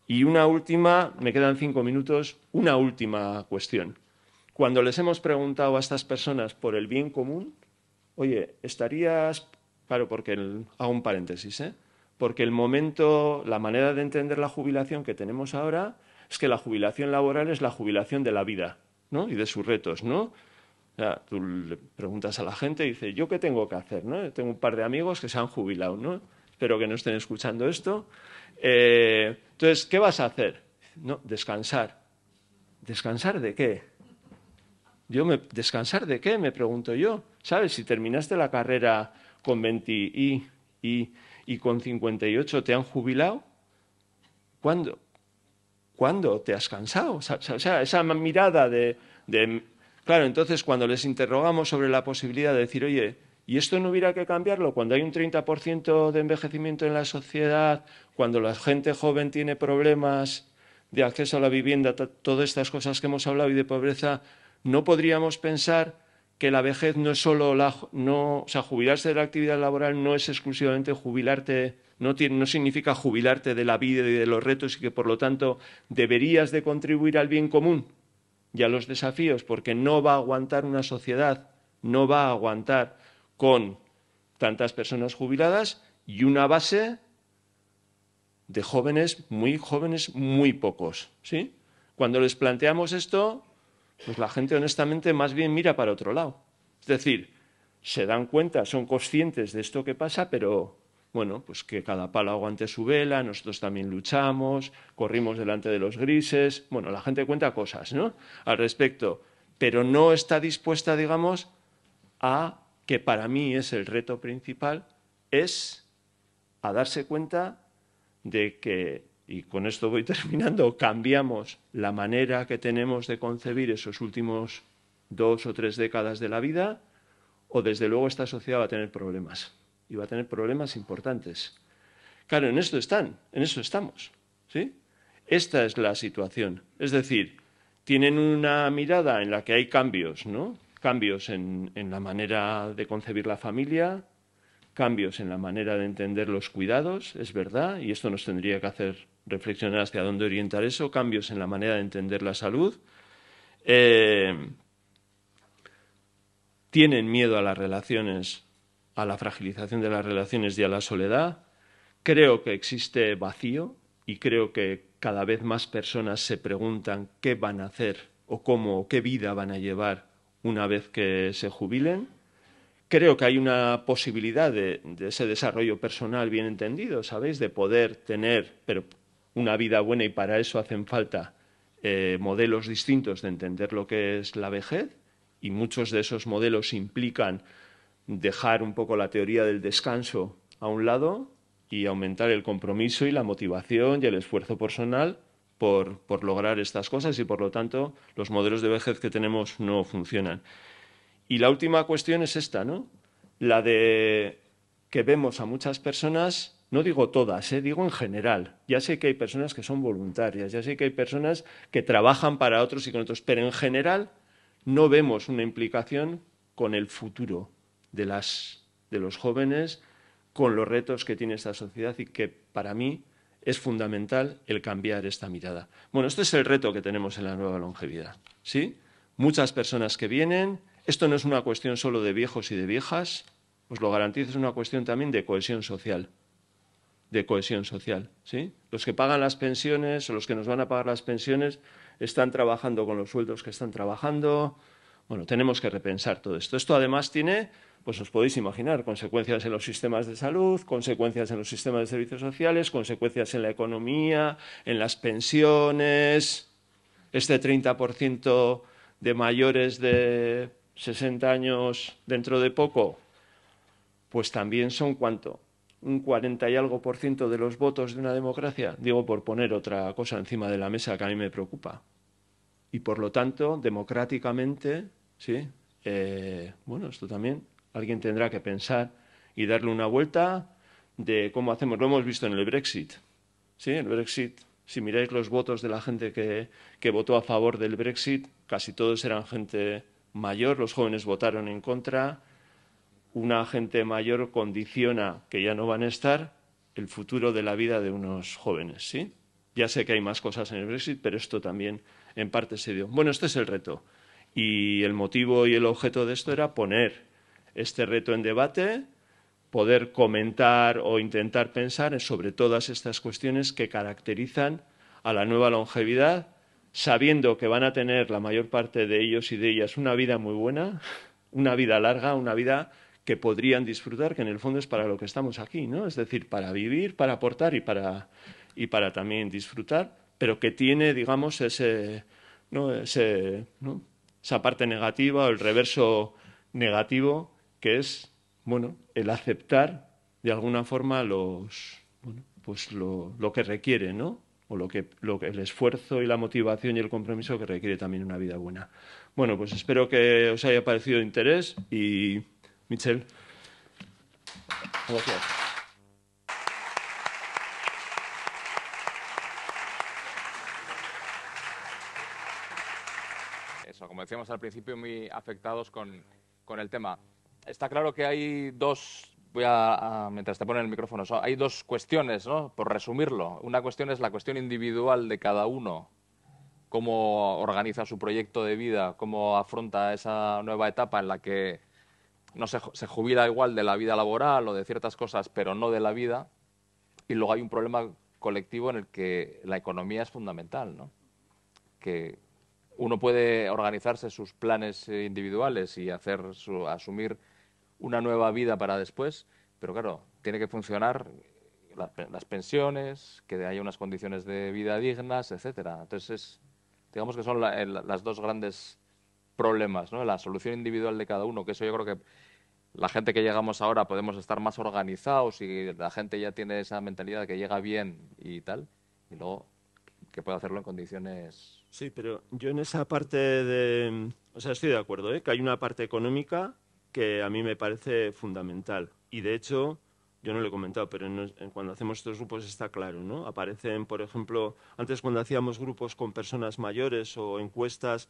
Y una última, me quedan 5 minutos, una última cuestión. Cuando les hemos preguntado a estas personas por el bien común, oye, estarías, claro, porque hago un paréntesis, porque el momento, la manera de entender la jubilación que tenemos ahora es que la jubilación laboral es la jubilación de la vida, ¿no? Y de sus retos, ¿no? O sea, tú le preguntas a la gente y dices, ¿yo qué tengo que hacer? ¿No? Tengo un par de amigos que se han jubilado, ¿no? Espero que no estén escuchando esto. Entonces, ¿qué vas a hacer? No, descansar. ¿Descansar de qué? ¿Descansar de qué? Me pregunto yo. ¿Sabes? Si terminaste la carrera con 20 y con 58 te han jubilado, ¿cuándo te has cansado? O sea, esa mirada de... Claro, entonces cuando les interrogamos sobre la posibilidad de decir, oye, ¿y esto no hubiera que cambiarlo? Cuando hay un 30% de envejecimiento en la sociedad, cuando la gente joven tiene problemas de acceso a la vivienda, todas estas cosas que hemos hablado y de pobreza, ¿no podríamos pensar que la vejez no es solo o sea, jubilarse de la actividad laboral no es exclusivamente jubilarte, no significa jubilarte de la vida y de los retos y que por lo tanto deberías de contribuir al bien común y a los desafíos, porque no va a aguantar una sociedad, no va a aguantar con tantas personas jubiladas y una base de jóvenes, muy pocos, ¿sí? Cuando les planteamos esto, pues la gente honestamente más bien mira para otro lado. Es decir, se dan cuenta, son conscientes de esto que pasa, pero bueno, pues que cada palo aguante su vela, nosotros también luchamos, corrimos delante de los grises. Bueno, la gente cuenta cosas, ¿no?, al respecto, pero no está dispuesta, digamos, a que para mí es el reto principal, es a darse cuenta de que, y con esto voy terminando, cambiamos la manera que tenemos de concebir esos últimos 2 o 3 décadas de la vida, o desde luego esta sociedad va a tener problemas, y va a tener problemas importantes. Claro, en eso estamos, ¿sí? Esta es la situación. Es decir, tienen una mirada en la que hay cambios, ¿no? Cambios en la manera de concebir la familia, cambios en la manera de entender los cuidados, es verdad, y esto nos tendría que hacer reflexionar hacia dónde orientar eso, cambios en la manera de entender la salud. Tienen miedo a las relaciones, a la fragilización de las relaciones y a la soledad. Creo que existe vacío y creo que cada vez más personas se preguntan qué van a hacer o cómo, qué vida van a llevar una vez que se jubilen. Creo que hay una posibilidad de ese desarrollo personal bien entendido, ¿sabéis?, de poder tener una vida buena, y para eso hacen falta modelos distintos de entender lo que es la vejez, y muchos de esos modelos implican dejar un poco la teoría del descanso a un lado y aumentar el compromiso y la motivación y el esfuerzo personal por lograr estas cosas, y por lo tanto los modelos de vejez que tenemos no funcionan. Y la última cuestión es esta, ¿no? La de que vemos a muchas personas, no digo todas, digo en general. Ya sé que hay personas que son voluntarias, ya sé que hay personas que trabajan para otros y con otros, pero en general no vemos una implicación con el futuro de los jóvenes, con los retos que tiene esta sociedad y que para mí es fundamental el cambiar esta mirada. Bueno, este es el reto que tenemos en la nueva longevidad, ¿sí? Muchas personas que vienen, esto no es una cuestión solo de viejos y de viejas, os lo garantizo, es una cuestión también de cohesión social. ¿Sí? Los que pagan las pensiones o los que nos van a pagar las pensiones están trabajando con los sueldos que están trabajando. Bueno, tenemos que repensar todo esto. Esto además tiene, pues os podéis imaginar, consecuencias en los sistemas de salud, consecuencias en los sistemas de servicios sociales, consecuencias en la economía, en las pensiones. Este 30% de mayores de 60 años dentro de poco, pues también son ¿cuánto? Un 40 y algo % de los votos de una democracia. Digo, por poner otra cosa encima de la mesa que a mí me preocupa. Y por lo tanto, democráticamente, ¿sí? Bueno, esto también alguien tendrá que pensar y darle una vuelta de cómo hacemos. Lo hemos visto en el Brexit. ¿Sí? El Brexit, si miráis los votos de la gente que votó a favor del Brexit, casi todos eran gente mayor, los jóvenes votaron en contra. Una gente mayor condiciona, que ya no van a estar, el futuro de la vida de unos jóvenes, ¿sí? Ya sé que hay más cosas en el Brexit, pero esto también en parte se dio. Bueno, este es el reto. Y el motivo y el objeto de esto era poner este reto en debate, poder comentar o intentar pensar sobre todas estas cuestiones que caracterizan a la nueva longevidad, sabiendo que van a tener la mayor parte de ellos y de ellas una vida muy buena, una vida larga, una vida que podrían disfrutar, que en el fondo es para lo que estamos aquí, ¿no? Es decir, para vivir, para aportar y para también disfrutar, pero que tiene, digamos, esa parte negativa o el reverso negativo, que es, bueno, el aceptar de alguna forma lo que requiere, ¿no? O lo que el esfuerzo y la motivación y el compromiso que requiere también una vida buena. Bueno, pues espero que os haya parecido de interés y Michel. Gracias. Eso, como decíamos al principio, muy afectados con el tema. Está claro que hay dos, mientras te ponen el micrófono, hay dos cuestiones, ¿no? Por resumirlo. Una cuestión es la cuestión individual de cada uno, cómo organiza su proyecto de vida, cómo afronta esa nueva etapa en la que no se jubila igual de la vida laboral o de ciertas cosas, pero no de la vida. Y luego hay un problema colectivo en el que la economía es fundamental, ¿no? Que uno puede organizarse sus planes individuales y asumir una nueva vida para después, pero claro, tiene que funcionar las pensiones, que haya unas condiciones de vida dignas, etcétera. Entonces, digamos que son las dos grandes problemas, ¿no? La solución individual de cada uno, que eso yo creo que la gente que llegamos ahora podemos estar más organizados y la gente ya tiene esa mentalidad de que llega bien y tal, y luego que puede hacerlo en condiciones... Sí, pero yo en esa parte o sea, estoy de acuerdo, que hay una parte económica que a mí me parece fundamental. Y de hecho, yo no lo he comentado, pero cuando hacemos estos grupos está claro, ¿no? Aparecen, por ejemplo, antes cuando hacíamos grupos con personas mayores o encuestas,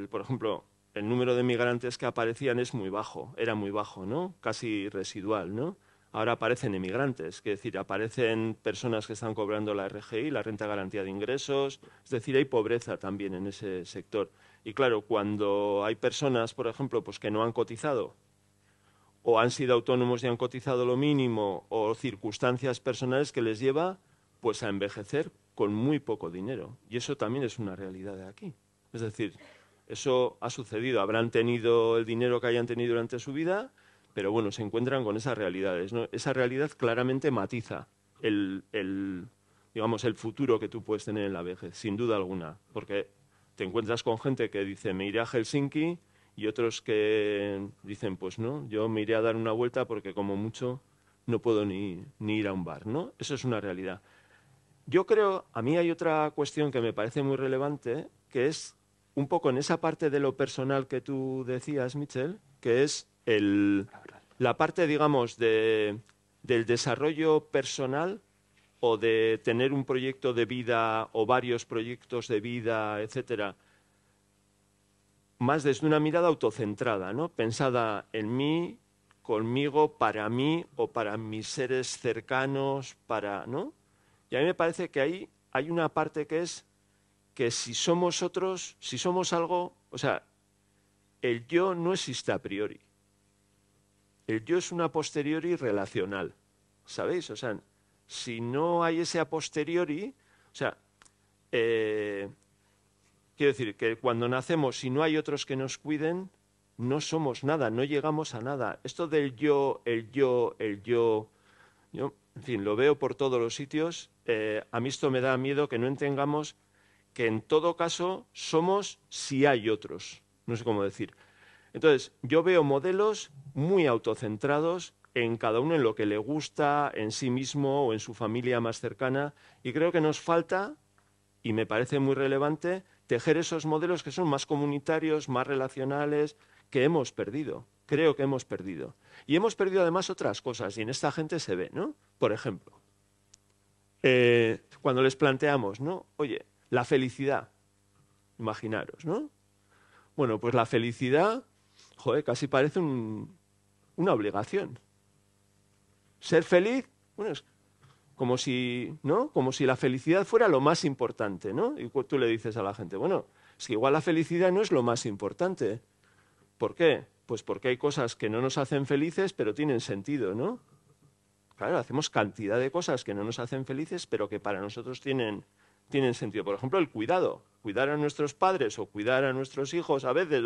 por ejemplo, el número de migrantes que aparecían era muy bajo, ¿no? Casi residual, ¿no? Ahora aparecen emigrantes, es decir, aparecen personas que están cobrando la RGI, la renta de garantía de ingresos, es decir, hay pobreza también en ese sector. Y claro, cuando hay personas, por ejemplo, pues que no han cotizado o han sido autónomos y han cotizado lo mínimo o circunstancias personales que les lleva pues a envejecer con muy poco dinero. Y eso también es una realidad de aquí. Es decir, eso ha sucedido. Habrán tenido el dinero que hayan tenido durante su vida, pero bueno, se encuentran con esas realidades, ¿no? Esa realidad claramente matiza digamos, el futuro que tú puedes tener en la vejez, sin duda alguna. Porque te encuentras con gente que dice, me iré a Helsinki, y otros que dicen, pues no, yo me iré a dar una vuelta porque como mucho no puedo ni ir a un bar, ¿no? Eso es una realidad. Yo creo, a mí hay otra cuestión que me parece muy relevante, que es un poco en esa parte de lo personal que tú decías, Michel, que es la parte, digamos, del desarrollo personal o de tener un proyecto de vida o varios proyectos de vida, etcétera, más desde una mirada autocentrada, ¿no? Pensada en mí, conmigo, para mí o para mis seres cercanos, ¿no? Y a mí me parece que ahí hay una parte que es que si somos otros, si somos algo, o sea, el yo no existe a priori. El yo es una posteriori relacional, ¿sabéis? O sea, si no hay ese a posteriori, o sea, quiero decir que cuando nacemos, si no hay otros que nos cuiden, no somos nada, no llegamos a nada. Esto del yo, yo, yo, en fin, lo veo por todos los sitios. A mí esto me da miedo que no entendamos que en todo caso somos si hay otros. No sé cómo decir. Entonces, yo veo modelos muy autocentrados en cada uno en lo que le gusta, en sí mismo o en su familia más cercana, y creo que nos falta, y me parece muy relevante, tejer esos modelos que son más comunitarios, más relacionales, que hemos perdido. Creo que hemos perdido. Y hemos perdido además otras cosas, y en esta gente se ve, ¿no? Por ejemplo, cuando les planteamos, ¿no? Oye, la felicidad, imaginaros, ¿no? Bueno, pues la felicidad, joder, casi parece una obligación. Ser feliz, bueno, es como si, ¿no? Como si la felicidad fuera lo más importante, ¿no? Y tú le dices a la gente, bueno, es que igual la felicidad no es lo más importante. ¿Por qué? Pues porque hay cosas que no nos hacen felices, pero tienen sentido, ¿no? Claro, hacemos cantidad de cosas que no nos hacen felices, pero que para nosotros tienen sentido. Por ejemplo, el cuidado. Cuidar a nuestros padres o cuidar a nuestros hijos, a veces,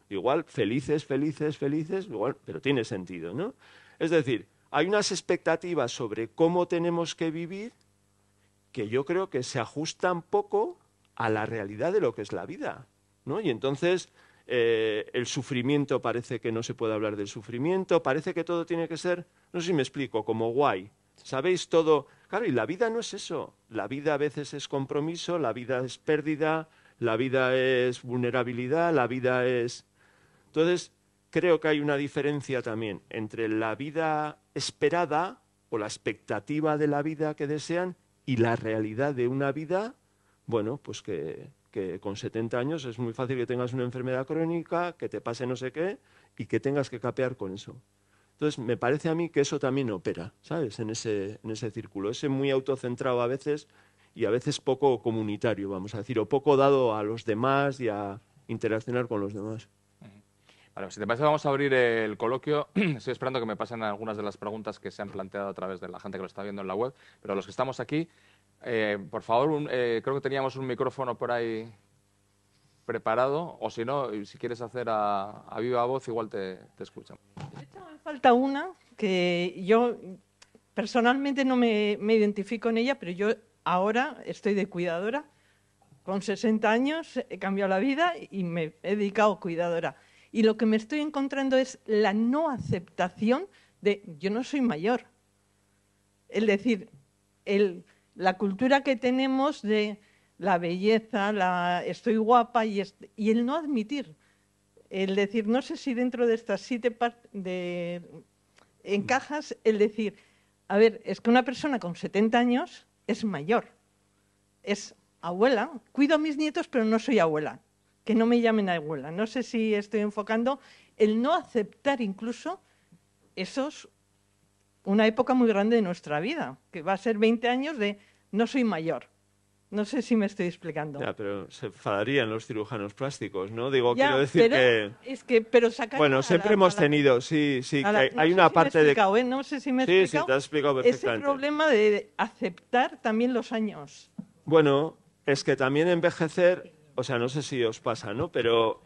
igual, felices, igual, pero tiene sentido, ¿no? Es decir, hay unas expectativas sobre cómo tenemos que vivir que yo creo que se ajustan poco a la realidad de lo que es la vida, ¿no? Y entonces el sufrimiento, parece que no se puede hablar del sufrimiento, parece que todo tiene que ser, no sé si me explico, como guay. ¿Sabéis todo? Claro, y la vida no es eso. La vida a veces es compromiso, la vida es pérdida, la vida es vulnerabilidad, la vida es... Entonces, creo que hay una diferencia también entre la vida esperada o la expectativa de la vida que desean y la realidad de una vida, bueno, pues que con 70 años es muy fácil que tengas una enfermedad crónica, que te pase no sé qué y que tengas que capear con eso. Entonces, me parece a mí que eso también opera, ¿sabes? En ese círculo, ese muy autocentrado a veces y a veces poco comunitario, vamos a decir, o poco dado a los demás y a interaccionar con los demás. Vale, si te parece vamos a abrir el coloquio. Estoy esperando que me pasen algunas de las preguntas que se han planteado a través de la gente que lo está viendo en la web, pero los que estamos aquí, por favor, creo que teníamos un micrófono por ahí preparado, o si no, si quieres hacer a viva voz, igual te escuchan. De hecho, me falta una que yo personalmente no me identifico en ella, pero yo ahora estoy de cuidadora. Con 60 años he cambiado la vida y me he dedicado a cuidadora. Y lo que me estoy encontrando es la no aceptación de yo no soy mayor. Es decir, la cultura que tenemos de la belleza, estoy guapa y el no admitir. El decir, no sé si dentro de estas 7 encajas el decir, a ver, es que una persona con 70 años es mayor, es abuela, cuido a mis nietos pero no soy abuela, que no me llamen abuela. No sé si estoy enfocando el no aceptar incluso eso es una época muy grande de nuestra vida, que va a ser 20 años de no soy mayor. No sé si me estoy explicando. Ya, pero se enfadarían los cirujanos plásticos, ¿no? Digo, ya, quiero decir pero que... Es que pero sacar bueno, siempre hemos tenido, sí, que hay una parte de... No sé si me he explicado. Sí, te has explicado Ese perfectamente. problema de aceptar también los años. Bueno, es que también envejecer, o sea, no sé si os pasa, ¿no? Pero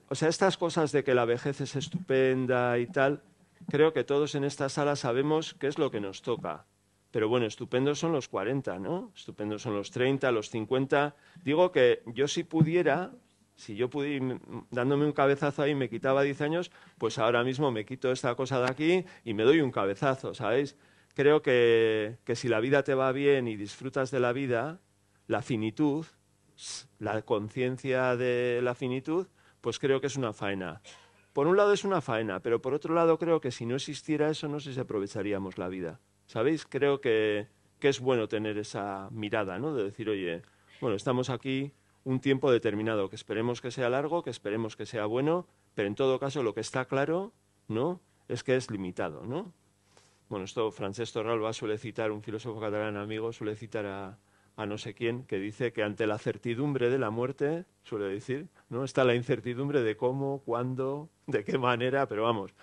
o sea, estas cosas de que la vejez es estupenda y tal, creo que todos en esta sala sabemos qué es lo que nos toca. Pero bueno, estupendos son los 40, ¿no? Estupendos son los 30, los 50. Digo que yo si pudiera, si yo pudiera, dándome un cabezazo ahí me quitaba 10 años, pues ahora mismo me quito esta cosa de aquí y me doy un cabezazo, ¿sabéis? Creo que si la vida te va bien y disfrutas de la vida, la finitud, la conciencia de la finitud, pues creo que es una faena. Por un lado es una faena, pero por otro lado creo que si no existiera eso no sé si aprovecharíamos la vida. ¿Sabéis? Creo que es bueno tener esa mirada, ¿no? De decir, oye, bueno, estamos aquí, un tiempo determinado, que esperemos que sea largo, que esperemos que sea bueno, pero en todo caso lo que está claro, ¿no?, es que es limitado, ¿no? Bueno, esto Francesc Torralba suele citar, un filósofo catalán amigo, suele citar a no sé quién, que dice que ante la certidumbre de la muerte, suele decir, ¿no?, está la incertidumbre de cómo, cuándo, de qué manera, pero vamos,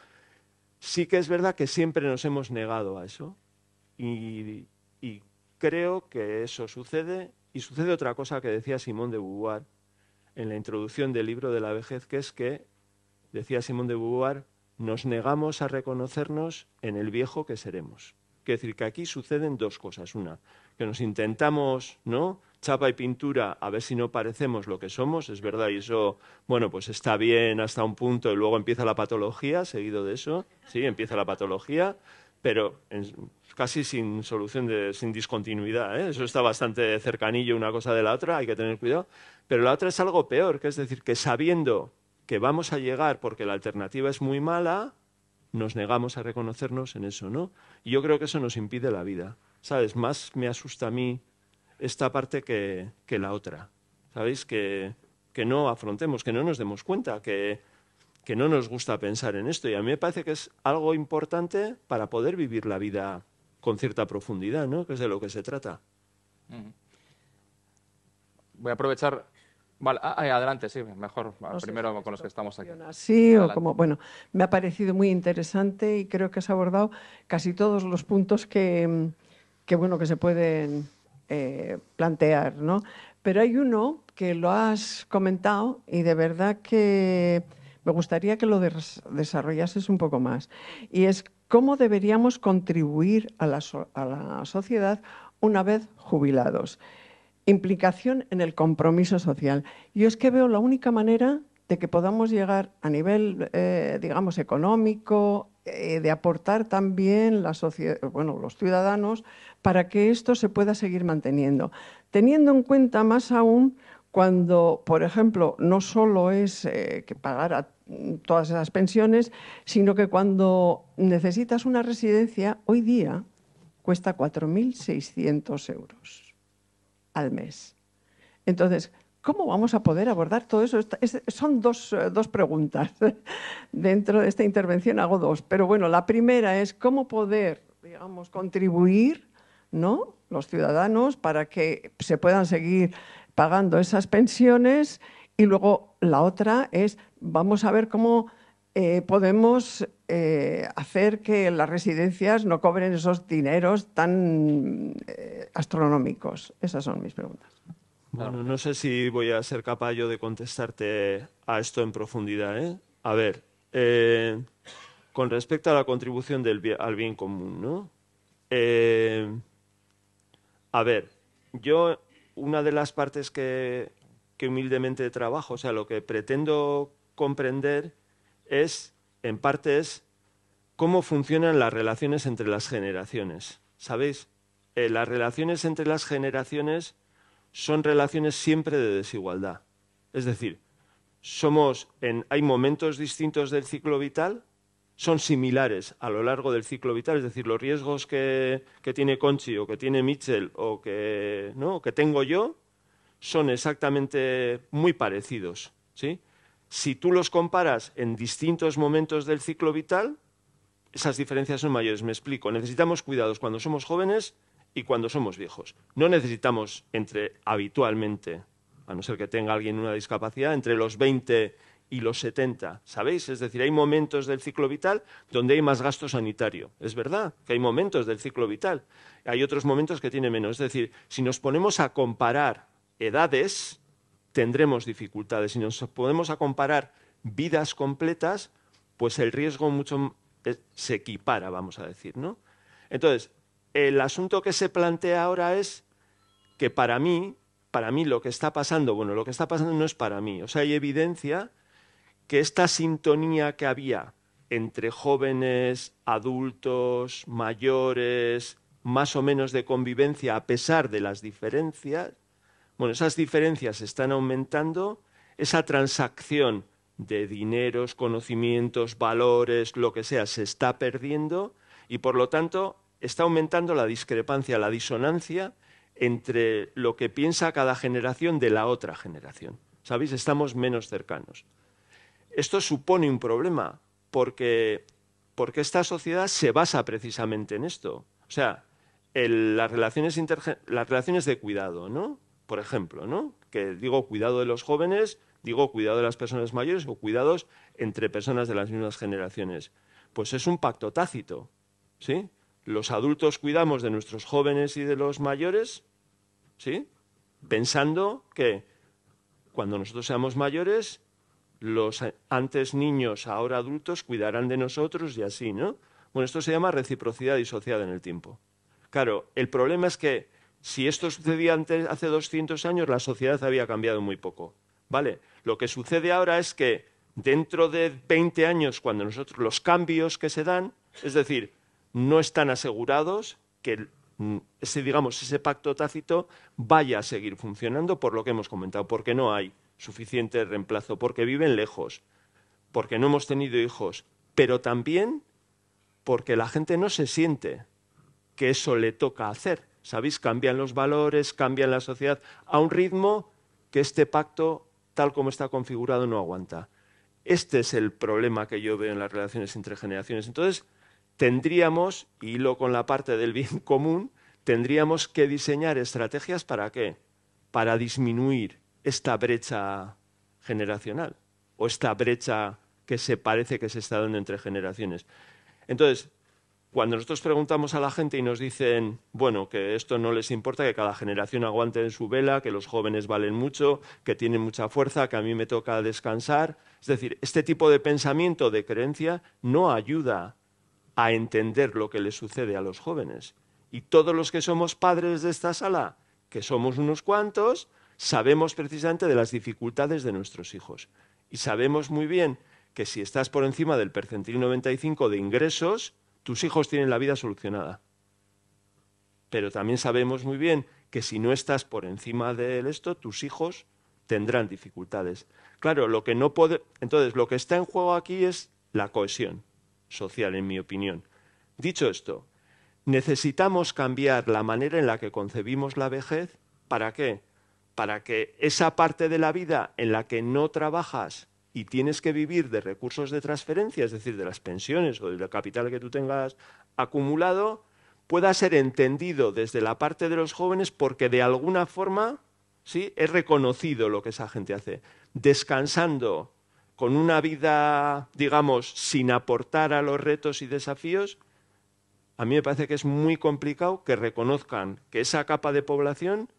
sí que es verdad que siempre nos hemos negado a eso y creo que eso sucede, y sucede otra cosa que decía Simone de Beauvoir en la introducción del libro de la vejez, que es que, decía Simone de Beauvoir, nos negamos a reconocernos en el viejo que seremos. Quiere decir que aquí suceden dos cosas. Una, que nos intentamos, ¿no?, chapa y pintura a ver si no parecemos lo que somos, es verdad, y eso, bueno, pues está bien hasta un punto y luego empieza la patología, seguido de eso, sí, empieza la patología, pero casi sin solución, sin discontinuidad, ¿eh? Eso está bastante cercanillo una cosa de la otra, hay que tener cuidado. Pero la otra es algo peor, que es decir, que sabiendo que vamos a llegar porque la alternativa es muy mala, nos negamos a reconocernos en eso, ¿no? Y yo creo que eso nos impide la vida, ¿sabes? Más me asusta a mí esta parte que la otra, ¿sabéis? Que no afrontemos, que no nos demos cuenta, que no nos gusta pensar en esto. Y a mí me parece que es algo importante para poder vivir la vida con cierta profundidad, ¿no?, que es de lo que se trata. Voy a aprovechar... Vale, adelante, sí, mejor, No sé primero si con los esto que estamos aquí. funciona así o Adelante. como, bueno, me ha parecido muy interesante y creo que has abordado casi todos los puntos que bueno, que se pueden plantear, ¿no? Pero hay uno que lo has comentado y de verdad que me gustaría que lo desarrollases un poco más. Y es cómo deberíamos contribuir a la sociedad una vez jubilados. Implicación en el compromiso social. Yo es que veo la única manera de que podamos llegar a nivel, digamos, económico, de aportar también la sociedad, bueno, los ciudadanos, para que esto se pueda seguir manteniendo. Teniendo en cuenta más aún cuando, por ejemplo, no solo es que pagar a todas esas pensiones, sino que cuando necesitas una residencia, hoy día cuesta 4.600 euros al mes. Entonces, ¿cómo vamos a poder abordar todo eso? Son dos preguntas. Dentro de esta intervención hago dos. Pero bueno, la primera es cómo poder, digamos, contribuir, ¿no?, los ciudadanos para que se puedan seguir pagando esas pensiones. Y luego la otra es, vamos a ver cómo podemos hacer que las residencias no cobren esos dineros tan astronómicos. Esas son mis preguntas. Bueno, no sé si voy a ser capaz yo de contestarte a esto en profundidad, ¿eh? A ver, con respecto a la contribución al bien común, ¿no? A ver, yo, una de las partes que humildemente trabajo, o sea, lo que pretendo comprender es, en parte, es cómo funcionan las relaciones entre las generaciones. ¿Sabéis? Las relaciones entre las generaciones son relaciones siempre de desigualdad. Es decir, hay momentos distintos del ciclo vital, son similares a lo largo del ciclo vital, es decir, los riesgos que tiene Conchi o que tiene Mitchell o que tengo yo son exactamente muy parecidos, ¿sí? Si tú los comparas en distintos momentos del ciclo vital, esas diferencias son mayores. Me explico. Necesitamos cuidados cuando somos jóvenes y cuando somos viejos. No necesitamos habitualmente, a no ser que tenga alguien una discapacidad, entre los 20 y los 70, ¿sabéis? Es decir, hay momentos del ciclo vital donde hay más gasto sanitario. Es verdad que hay momentos del ciclo vital. Hay otros momentos que tiene menos. Es decir, si nos ponemos a comparar edades, tendremos dificultades. Si nos ponemos a comparar vidas completas, pues el riesgo se equipara, vamos a decir, ¿no? Entonces, el asunto que se plantea ahora es que para mí lo que está pasando, bueno, lo que está pasando no es para mí. O sea, hay evidencia que esta sintonía que había entre jóvenes, adultos, mayores, más o menos de convivencia a pesar de las diferencias, bueno, esas diferencias están aumentando, esa transacción de dineros, conocimientos, valores, lo que sea, se está perdiendo y por lo tanto está aumentando la discrepancia, la disonancia entre lo que piensa cada generación de la otra generación. ¿Sabéis? Estamos menos cercanos. Esto supone un problema porque esta sociedad se basa precisamente en esto. O sea, las relaciones de cuidado, ¿no? Por ejemplo, ¿no? Que digo cuidado de los jóvenes, digo cuidado de las personas mayores o cuidados entre personas de las mismas generaciones. Pues es un pacto tácito, ¿sí? Los adultos cuidamos de nuestros jóvenes y de los mayores, ¿sí? Pensando que cuando nosotros seamos mayores, los antes niños, ahora adultos, cuidarán de nosotros y así, ¿no? Bueno, esto se llama reciprocidad disociada en el tiempo. Claro, el problema es que si esto sucedía hace 200 años, la sociedad había cambiado muy poco, ¿vale? Lo que sucede ahora es que dentro de 20 años, cuando nosotros los cambios que se dan, es decir, no están asegurados que ese pacto tácito vaya a seguir funcionando por lo que hemos comentado, porque no hay suficiente reemplazo, porque viven lejos, porque no hemos tenido hijos, pero también porque la gente no se siente que eso le toca hacer. ¿Sabéis? Cambian los valores, cambian la sociedad a un ritmo que este pacto, tal como está configurado, no aguanta. Este es el problema que yo veo en las relaciones entre generaciones. Entonces, tendríamos, y hilo con la parte del bien común, tendríamos que diseñar estrategias ¿para qué? Para disminuir esta brecha generacional o esta brecha que se parece que se está dando entre generaciones. Entonces, cuando nosotros preguntamos a la gente y nos dicen, bueno, que esto no les importa, que cada generación aguante en su vela, que los jóvenes valen mucho, que tienen mucha fuerza, que a mí me toca descansar. Es decir, este tipo de pensamiento, de creencia, no ayuda a entender lo que les sucede a los jóvenes. Y todos los que somos padres de esta sala, que somos unos cuantos, sabemos precisamente de las dificultades de nuestros hijos. Y sabemos muy bien que si estás por encima del percentil 95 de ingresos, tus hijos tienen la vida solucionada. Pero también sabemos muy bien que si no estás por encima de esto, tus hijos tendrán dificultades. Claro, entonces lo que está en juego aquí es la cohesión social, en mi opinión. Dicho esto, necesitamos cambiar la manera en la que concebimos la vejez. ¿Para qué? Para que esa parte de la vida en la que no trabajas y tienes que vivir de recursos de transferencia, es decir, de las pensiones o del capital que tú tengas acumulado, pueda ser entendido desde la parte de los jóvenes porque de alguna forma, ¿sí?, es reconocido lo que esa gente hace. Descansando con una vida, digamos, sin aportar a los retos y desafíos, a mí me parece que es muy complicado que reconozcan que esa capa de población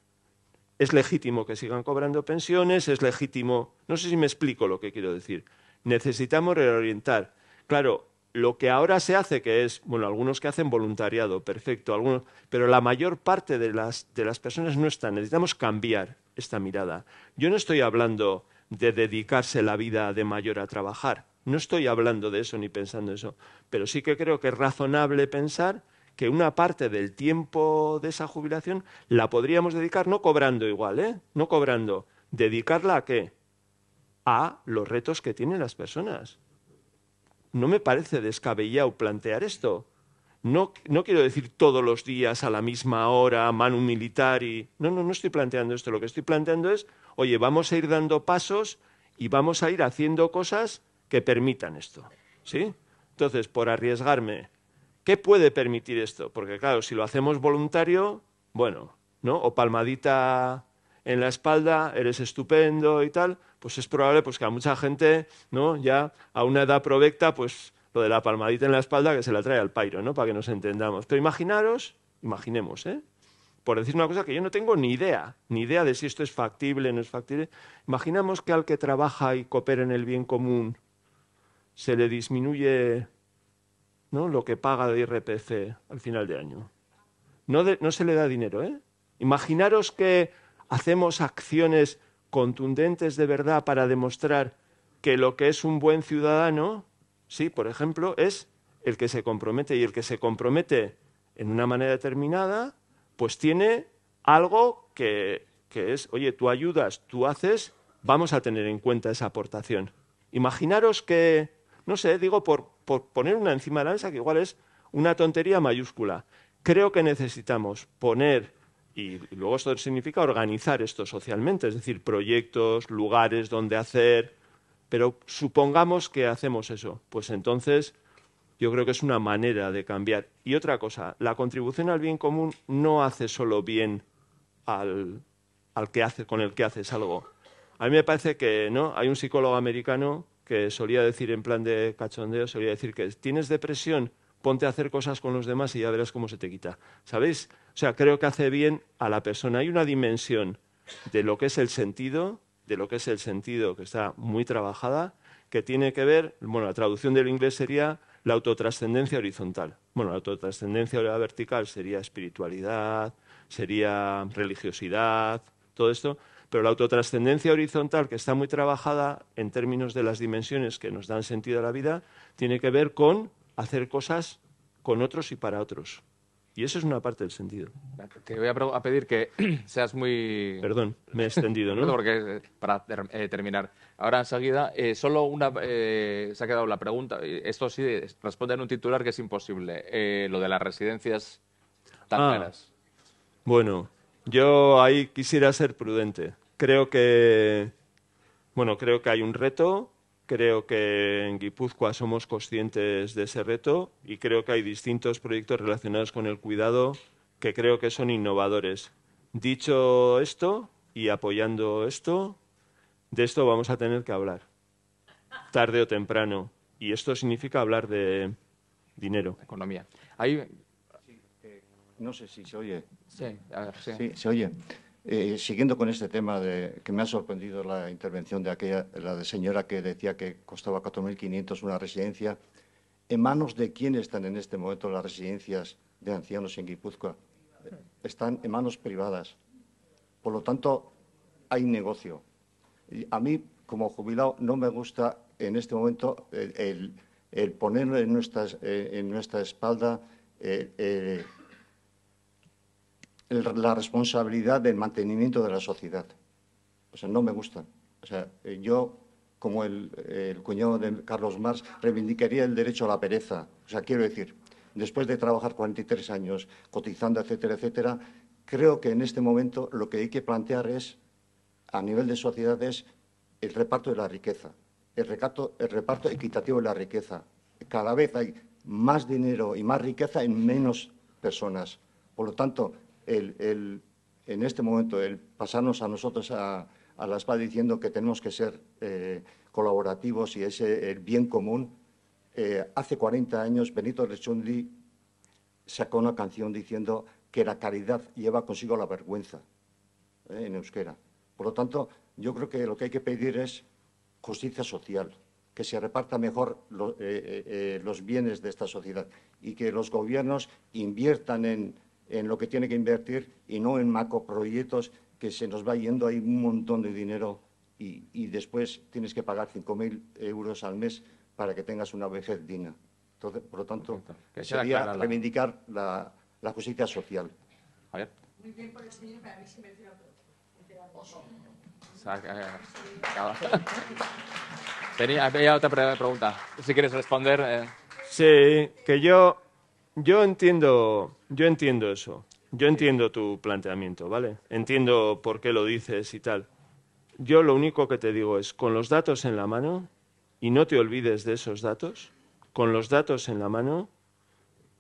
es legítimo que sigan cobrando pensiones, es legítimo... No sé si me explico lo que quiero decir. Necesitamos reorientar. Claro, lo que ahora se hace, que es, bueno, algunos que hacen voluntariado, perfecto, algunos, pero la mayor parte de las personas no están. Necesitamos cambiar esta mirada. Yo no estoy hablando de dedicarse la vida de mayor a trabajar. No estoy hablando de eso ni pensando eso. Pero sí que creo que es razonable pensar que una parte del tiempo de esa jubilación la podríamos dedicar, no cobrando igual, no cobrando, dedicarla ¿a qué? A los retos que tienen las personas. No me parece descabellado plantear esto. No quiero decir todos los días a la misma hora, manu militari. No estoy planteando esto. Lo que estoy planteando es, oye, vamos a ir dando pasos y vamos a ir haciendo cosas que permitan esto, ¿sí? Entonces, por arriesgarme, ¿qué puede permitir esto? Porque, claro, si lo hacemos voluntario, bueno, ¿no? O palmadita en la espalda, eres estupendo y tal, pues es probable pues, que a mucha gente, ¿no?, ya a una edad provecta, pues lo de la palmadita en la espalda que se la trae al pairo, ¿no?, para que nos entendamos. Pero imaginemos, por decir una cosa que yo no tengo ni idea de si esto es factible o no es factible. Imaginamos que al que trabaja y coopera en el bien común se le disminuye, ¿no?, lo que paga de IRPF al final de año. No se le da dinero, Imaginaros que hacemos acciones contundentes de verdad para demostrar que lo que es un buen ciudadano, sí, por ejemplo, es el que se compromete. Y el que se compromete en una manera determinada, pues tiene algo que es, oye, tú ayudas, tú haces, vamos a tener en cuenta esa aportación. Imaginaros que, no sé, digo por poner una encima de la mesa, que igual es una tontería mayúscula. Creo que necesitamos poner Y luego esto significa organizar esto socialmente, es decir, proyectos, lugares donde hacer. Pero supongamos que hacemos eso, pues entonces yo creo que es una manera de cambiar. Y otra cosa, la contribución al bien común no hace solo bien al que hace, con el que haces algo. A mí me parece que no. Hay un psicólogo americano que solía decir en plan de cachondeo, solía decir que tienes depresión, ponte a hacer cosas con los demás y ya verás cómo se te quita. ¿Sabéis? O sea, creo que hace bien a la persona. Hay una dimensión de lo que es el sentido, que está muy trabajada, que tiene que ver, bueno, la traducción del inglés sería la autotrascendencia horizontal. Bueno, la autotrascendencia vertical sería espiritualidad, sería religiosidad, todo esto, pero la autotrascendencia horizontal, que está muy trabajada en términos de las dimensiones que nos dan sentido a la vida, tiene que ver con hacer cosas con otros y para otros. Y eso es una parte del sentido. Te voy a pedir que seas muy... Perdón, me he extendido, ¿no? Porque para terminar. Ahora, enseguida, solo una... se ha quedado la pregunta. Esto sí responde en un titular que es imposible. Lo de las residencias tan caras. Bueno, yo ahí quisiera ser prudente. Creo que hay un reto. Creo que en Guipúzcoa somos conscientes de ese reto y creo que hay distintos proyectos relacionados con el cuidado que creo que son innovadores. Dicho esto y apoyando esto, de esto vamos a tener que hablar, tarde o temprano. Y esto significa hablar de dinero. Economía. No sé si se oye. Sí, a ver, sí. Sí, se oye. Siguiendo con este tema que me ha sorprendido la intervención de la de señora que decía que costaba 4.500 una residencia, ¿en manos de quién están en este momento las residencias de ancianos en Guipúzcoa? Están en manos privadas. Por lo tanto, hay negocio. Y a mí, como jubilado, no me gusta en este momento el poner en nuestra espalda la responsabilidad del mantenimiento de la sociedad. O sea, no me gusta. O sea, yo, como el cuñado de Carlos Marx, reivindicaría el derecho a la pereza. O sea, quiero decir, después de trabajar 43 años, cotizando, etcétera, etcétera, creo que en este momento lo que hay que plantear es, a nivel de sociedad, es el reparto de la riqueza, el reparto equitativo de la riqueza. Cada vez hay más dinero y más riqueza en menos personas. Por lo tanto, en este momento, el pasarnos a nosotros a la espalda diciendo que tenemos que ser colaborativos y el bien común. Hace 40 años, Benito Rechundi sacó una canción diciendo que la caridad lleva consigo la vergüenza, en euskera. Por lo tanto, yo creo que lo que hay que pedir es justicia social, que se reparta mejor los bienes de esta sociedad y que los gobiernos inviertan en lo que tiene que invertir y no en macroproyectos que se nos va yendo ahí un montón de dinero y después tienes que pagar 5.000 euros al mes para que tengas una vejez digna. Entonces, por lo tanto, sería reivindicar la justicia social. Javier. Muy bien por el señor, para mí sí me decía Había otra pregunta. Si quieres responder. Sí, que yo entiendo eso. Yo entiendo tu planteamiento, ¿vale? Entiendo por qué lo dices y tal. Yo lo único que te digo es, con los datos en la mano, y no te olvides de esos datos, con los datos en la mano,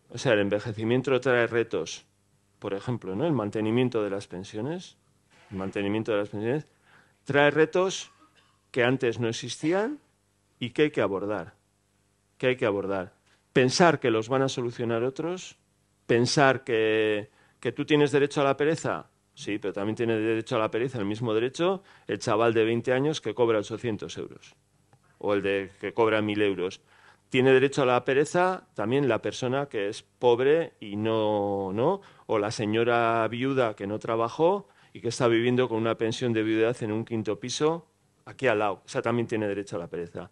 o sea, el envejecimiento trae retos, por ejemplo, ¿no? El mantenimiento de las pensiones trae retos que antes no existían y que hay que abordar. Pensar que los van a solucionar otros, pensar que tú tienes derecho a la pereza, sí, pero también tiene derecho a la pereza, el mismo derecho, el chaval de 20 años que cobra 800 euros o el que cobra 1.000 euros. Tiene derecho a la pereza también la persona que es pobre y no, o la señora viuda que no trabajó y que está viviendo con una pensión de viudedad en un quinto piso aquí al lado. Esa también tiene derecho a la pereza.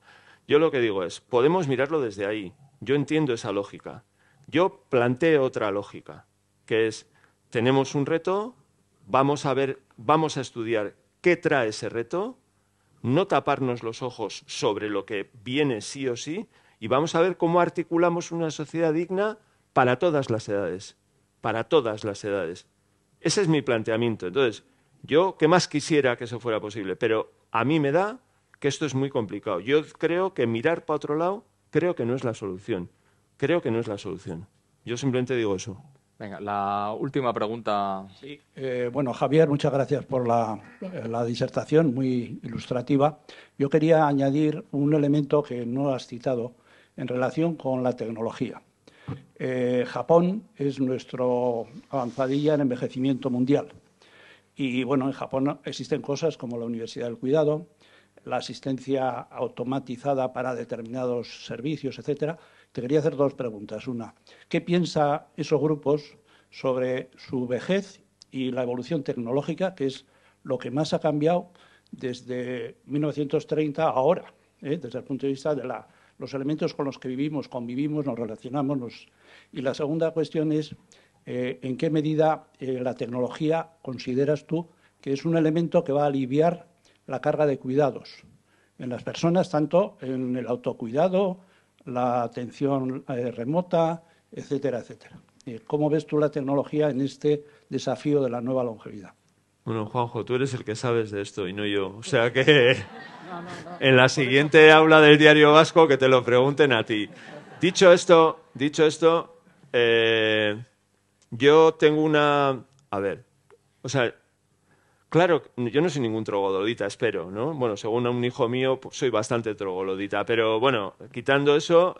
Yo lo que digo es, podemos mirarlo desde ahí. Yo entiendo esa lógica. Yo planteo otra lógica, que es, tenemos un reto, vamos a estudiar qué trae ese reto, no taparnos los ojos sobre lo que viene sí o sí, y vamos a ver cómo articulamos una sociedad digna para todas las edades. Ese es mi planteamiento. Entonces, yo, ¿qué más quisiera que eso fuera posible? Pero a mí me da que esto es muy complicado. Yo creo que mirar para otro lado, creo que no es la solución. Creo que no es la solución. Yo simplemente digo eso. Venga, la última pregunta. Sí, bueno, Javier, muchas gracias por la disertación, muy ilustrativa. Yo quería añadir un elemento que no has citado en relación con la tecnología. Japón es nuestro avanzadilla en envejecimiento mundial. Y bueno, en Japón existen cosas como la Universidad del Cuidado, la asistencia automatizada para determinados servicios, etcétera. Te quería hacer dos preguntas. Una, ¿qué piensa esos grupos sobre su vejez y la evolución tecnológica, que es lo que más ha cambiado desde 1930 a ahora, desde el punto de vista de los elementos con los que vivimos, convivimos, nos relacionamos? Y la segunda cuestión es, ¿en qué medida la tecnología consideras tú que es un elemento que va a aliviar la carga de cuidados en las personas, tanto en el autocuidado, la atención remota, etcétera, etcétera? ¿Cómo ves tú la tecnología en este desafío de la nueva longevidad? Bueno, Juanjo, tú eres el que sabes de esto y no yo. O sea que en la siguiente aula del Diario Vasco que te lo pregunten a ti. Dicho esto, yo tengo una... A ver, o sea, claro, yo no soy ningún troglodita, espero, ¿no? Bueno, según un hijo mío, pues soy bastante troglodita, pero bueno, quitando eso,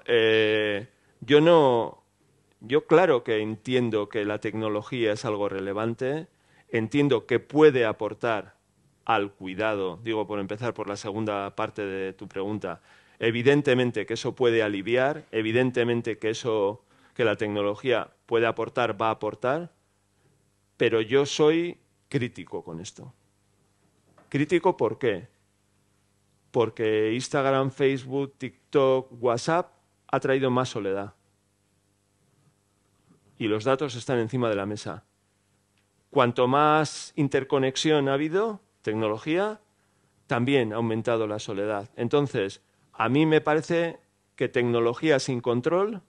yo claro que entiendo que la tecnología es algo relevante, entiendo que puede aportar al cuidado, digo por empezar por la segunda parte de tu pregunta, evidentemente que eso puede aliviar, evidentemente que la tecnología puede aportar, va a aportar, pero yo soy crítico con esto. ¿Crítico por qué? Porque Instagram, Facebook, TikTok, WhatsApp ha traído más soledad. Y los datos están encima de la mesa. Cuanto más interconexión ha habido, tecnología, también ha aumentado la soledad. Entonces, a mí me parece que tecnología sin control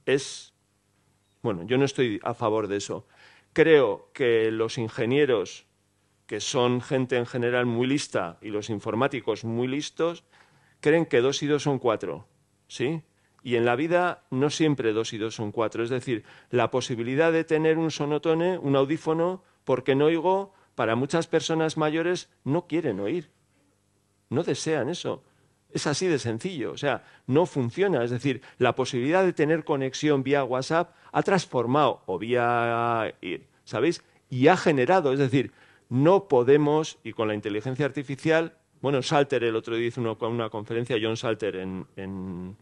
es... Bueno, yo no estoy a favor de eso. Creo que los ingenieros, que son gente en general muy lista, y los informáticos muy listos, creen que 2 y 2 son 4, ¿sí? Y en la vida no siempre 2 y 2 son 4. Es decir, la posibilidad de tener un sonotone, un audífono, porque no oigo, para muchas personas mayores no quieren oír. No desean eso. Es así de sencillo. O sea, no funciona. Es decir, la posibilidad de tener conexión vía WhatsApp ha transformado, o vía, ¿sabéis? Y ha generado, es decir, no podemos, y con la inteligencia artificial, bueno, Salter el otro día hizo una conferencia, John Salter en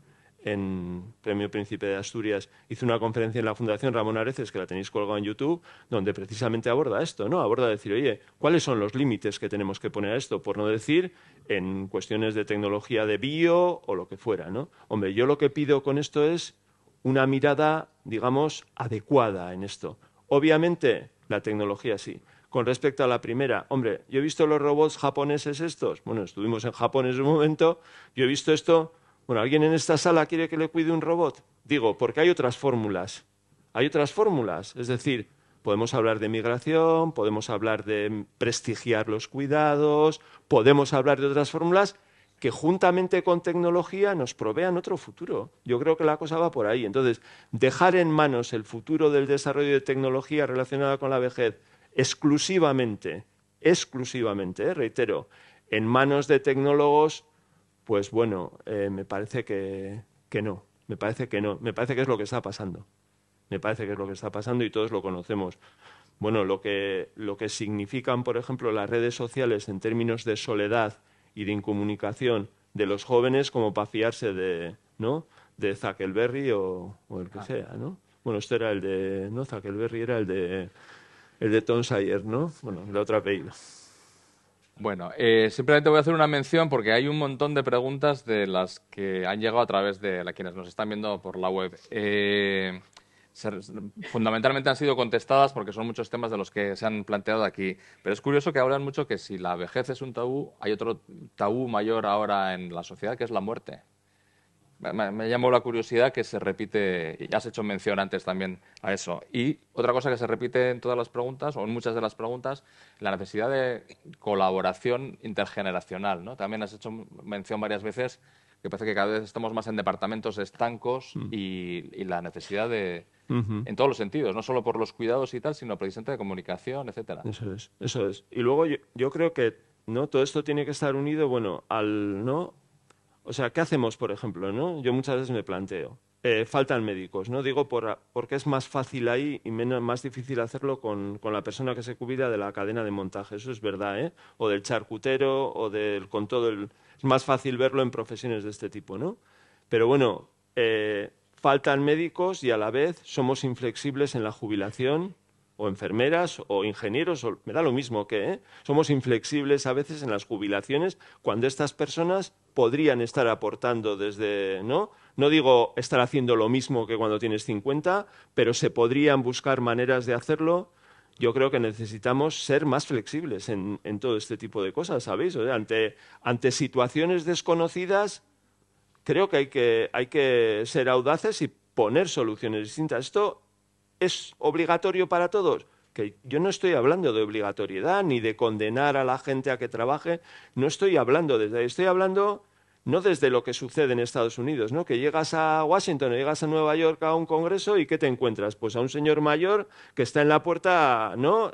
Premio Príncipe de Asturias, hizo una conferencia en la Fundación Ramón Areces, que la tenéis colgada en YouTube, donde precisamente aborda esto, ¿no? Aborda decir, oye, ¿cuáles son los límites que tenemos que poner a esto? Por no decir en cuestiones de tecnología de bio o lo que fuera, ¿no? Hombre, yo lo que pido con esto es una mirada, digamos, adecuada en esto. Obviamente, la tecnología sí. Con respecto a la primera, hombre, yo he visto los robots japoneses estos. Bueno, estuvimos en Japón en ese momento. Yo he visto esto. Bueno, ¿alguien en esta sala quiere que le cuide un robot? Digo, porque hay otras fórmulas. Hay otras fórmulas. Es decir, podemos hablar de migración, podemos hablar de prestigiar los cuidados, podemos hablar de otras fórmulas que juntamente con tecnología nos provean otro futuro. Yo creo que la cosa va por ahí. Entonces, dejar en manos el futuro del desarrollo de tecnología relacionada con la vejez exclusivamente, reitero, en manos de tecnólogos, pues bueno, me parece que no. Me parece que es lo que está pasando. Me parece que es lo que está pasando y todos lo conocemos. Bueno, lo que significan, por ejemplo, las redes sociales en términos de soledad y de incomunicación de los jóvenes como para fiarse de Zuckerberg o el que sea, ¿no? Bueno, este era el de... No, Zuckerberg era el de Tom Sawyer, ¿no? Bueno, el otro apellido. Bueno, simplemente voy a hacer una mención porque hay un montón de preguntas de las que han llegado a través de quienes nos están viendo por la web. Fundamentalmente han sido contestadas porque son muchos temas de los que se han planteado aquí. Pero es curioso que hablan mucho que si la vejez es un tabú, hay otro tabú mayor ahora en la sociedad, que es la muerte. me llamó la curiosidad que se repite, y has hecho mención antes también a eso. Y otra cosa que se repite en todas las preguntas, o en muchas de las preguntas, la necesidad de colaboración intergeneracional, ¿no? También has hecho mención varias veces que parece que cada vez estamos más en departamentos estancos y la necesidad de, en todos los sentidos, no solo por los cuidados y tal, sino precisamente de comunicación, etcétera. Eso es, eso es. Y luego yo creo que, ¿no?, todo esto tiene que estar unido, bueno, al, ¿no? O sea, ¿qué hacemos, por ejemplo, no? Yo muchas veces me planteo, faltan médicos, ¿no? Digo porque es más fácil ahí y más difícil hacerlo con la persona que se cuida de la cadena de montaje, eso es verdad, ¿eh? O del charcutero, o con todo el... Es más fácil verlo en profesiones de este tipo, ¿no? Pero bueno, faltan médicos y a la vez somos inflexibles en la jubilación, o enfermeras, o ingenieros, me da lo mismo que, somos inflexibles a veces en las jubilaciones cuando estas personas podrían estar aportando desde, ¿no? No digo estar haciendo lo mismo que cuando tienes 50, pero se podrían buscar maneras de hacerlo. Yo creo que necesitamos ser más flexibles en todo este tipo de cosas, ¿sabéis? O sea, ante situaciones desconocidas, creo que hay que ser audaces y poner soluciones distintas. Esto ¿es obligatorio para todos? Que yo no estoy hablando de obligatoriedad ni de condenar a la gente a que trabaje, no estoy hablando desde ahí, estoy hablando no desde lo que sucede en Estados Unidos, ¿no? Que llegas a Washington o llegas a Nueva York a un congreso y ¿qué te encuentras? Pues a un señor mayor que está en la puerta, ¿no?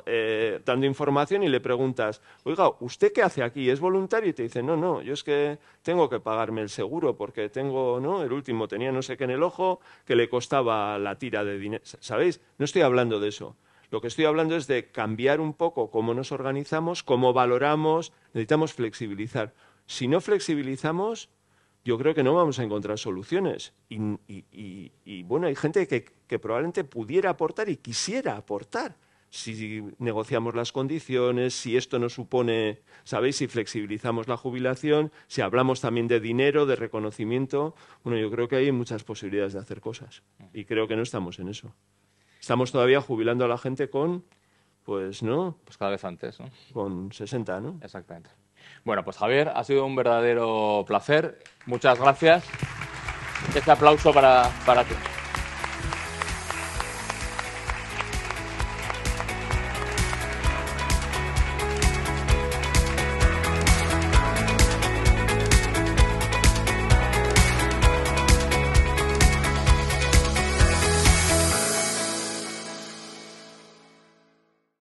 Dando información y le preguntas, oiga, ¿usted qué hace aquí? ¿Es voluntario? Y te dice, no, yo es que tengo que pagarme el seguro porque tengo, ¿no? El último tenía no sé qué en el ojo que le costaba la tira de dinero. ¿Sabéis? No estoy hablando de eso. Lo que estoy hablando es de cambiar un poco cómo nos organizamos, cómo valoramos, necesitamos flexibilizar. Si no flexibilizamos, yo creo que no vamos a encontrar soluciones. Y bueno, hay gente que probablemente pudiera aportar y quisiera aportar. Si negociamos las condiciones, si esto nos supone, ¿sabéis? Si flexibilizamos la jubilación, si hablamos también de dinero, de reconocimiento. Bueno, yo creo que hay muchas posibilidades de hacer cosas. Y creo que no estamos en eso. Estamos todavía jubilando a la gente con, pues, ¿no? Pues cada vez antes, ¿no? Con 60, ¿no? Exactamente. Bueno, pues Javier, ha sido un verdadero placer. Muchas gracias. Este aplauso para ti.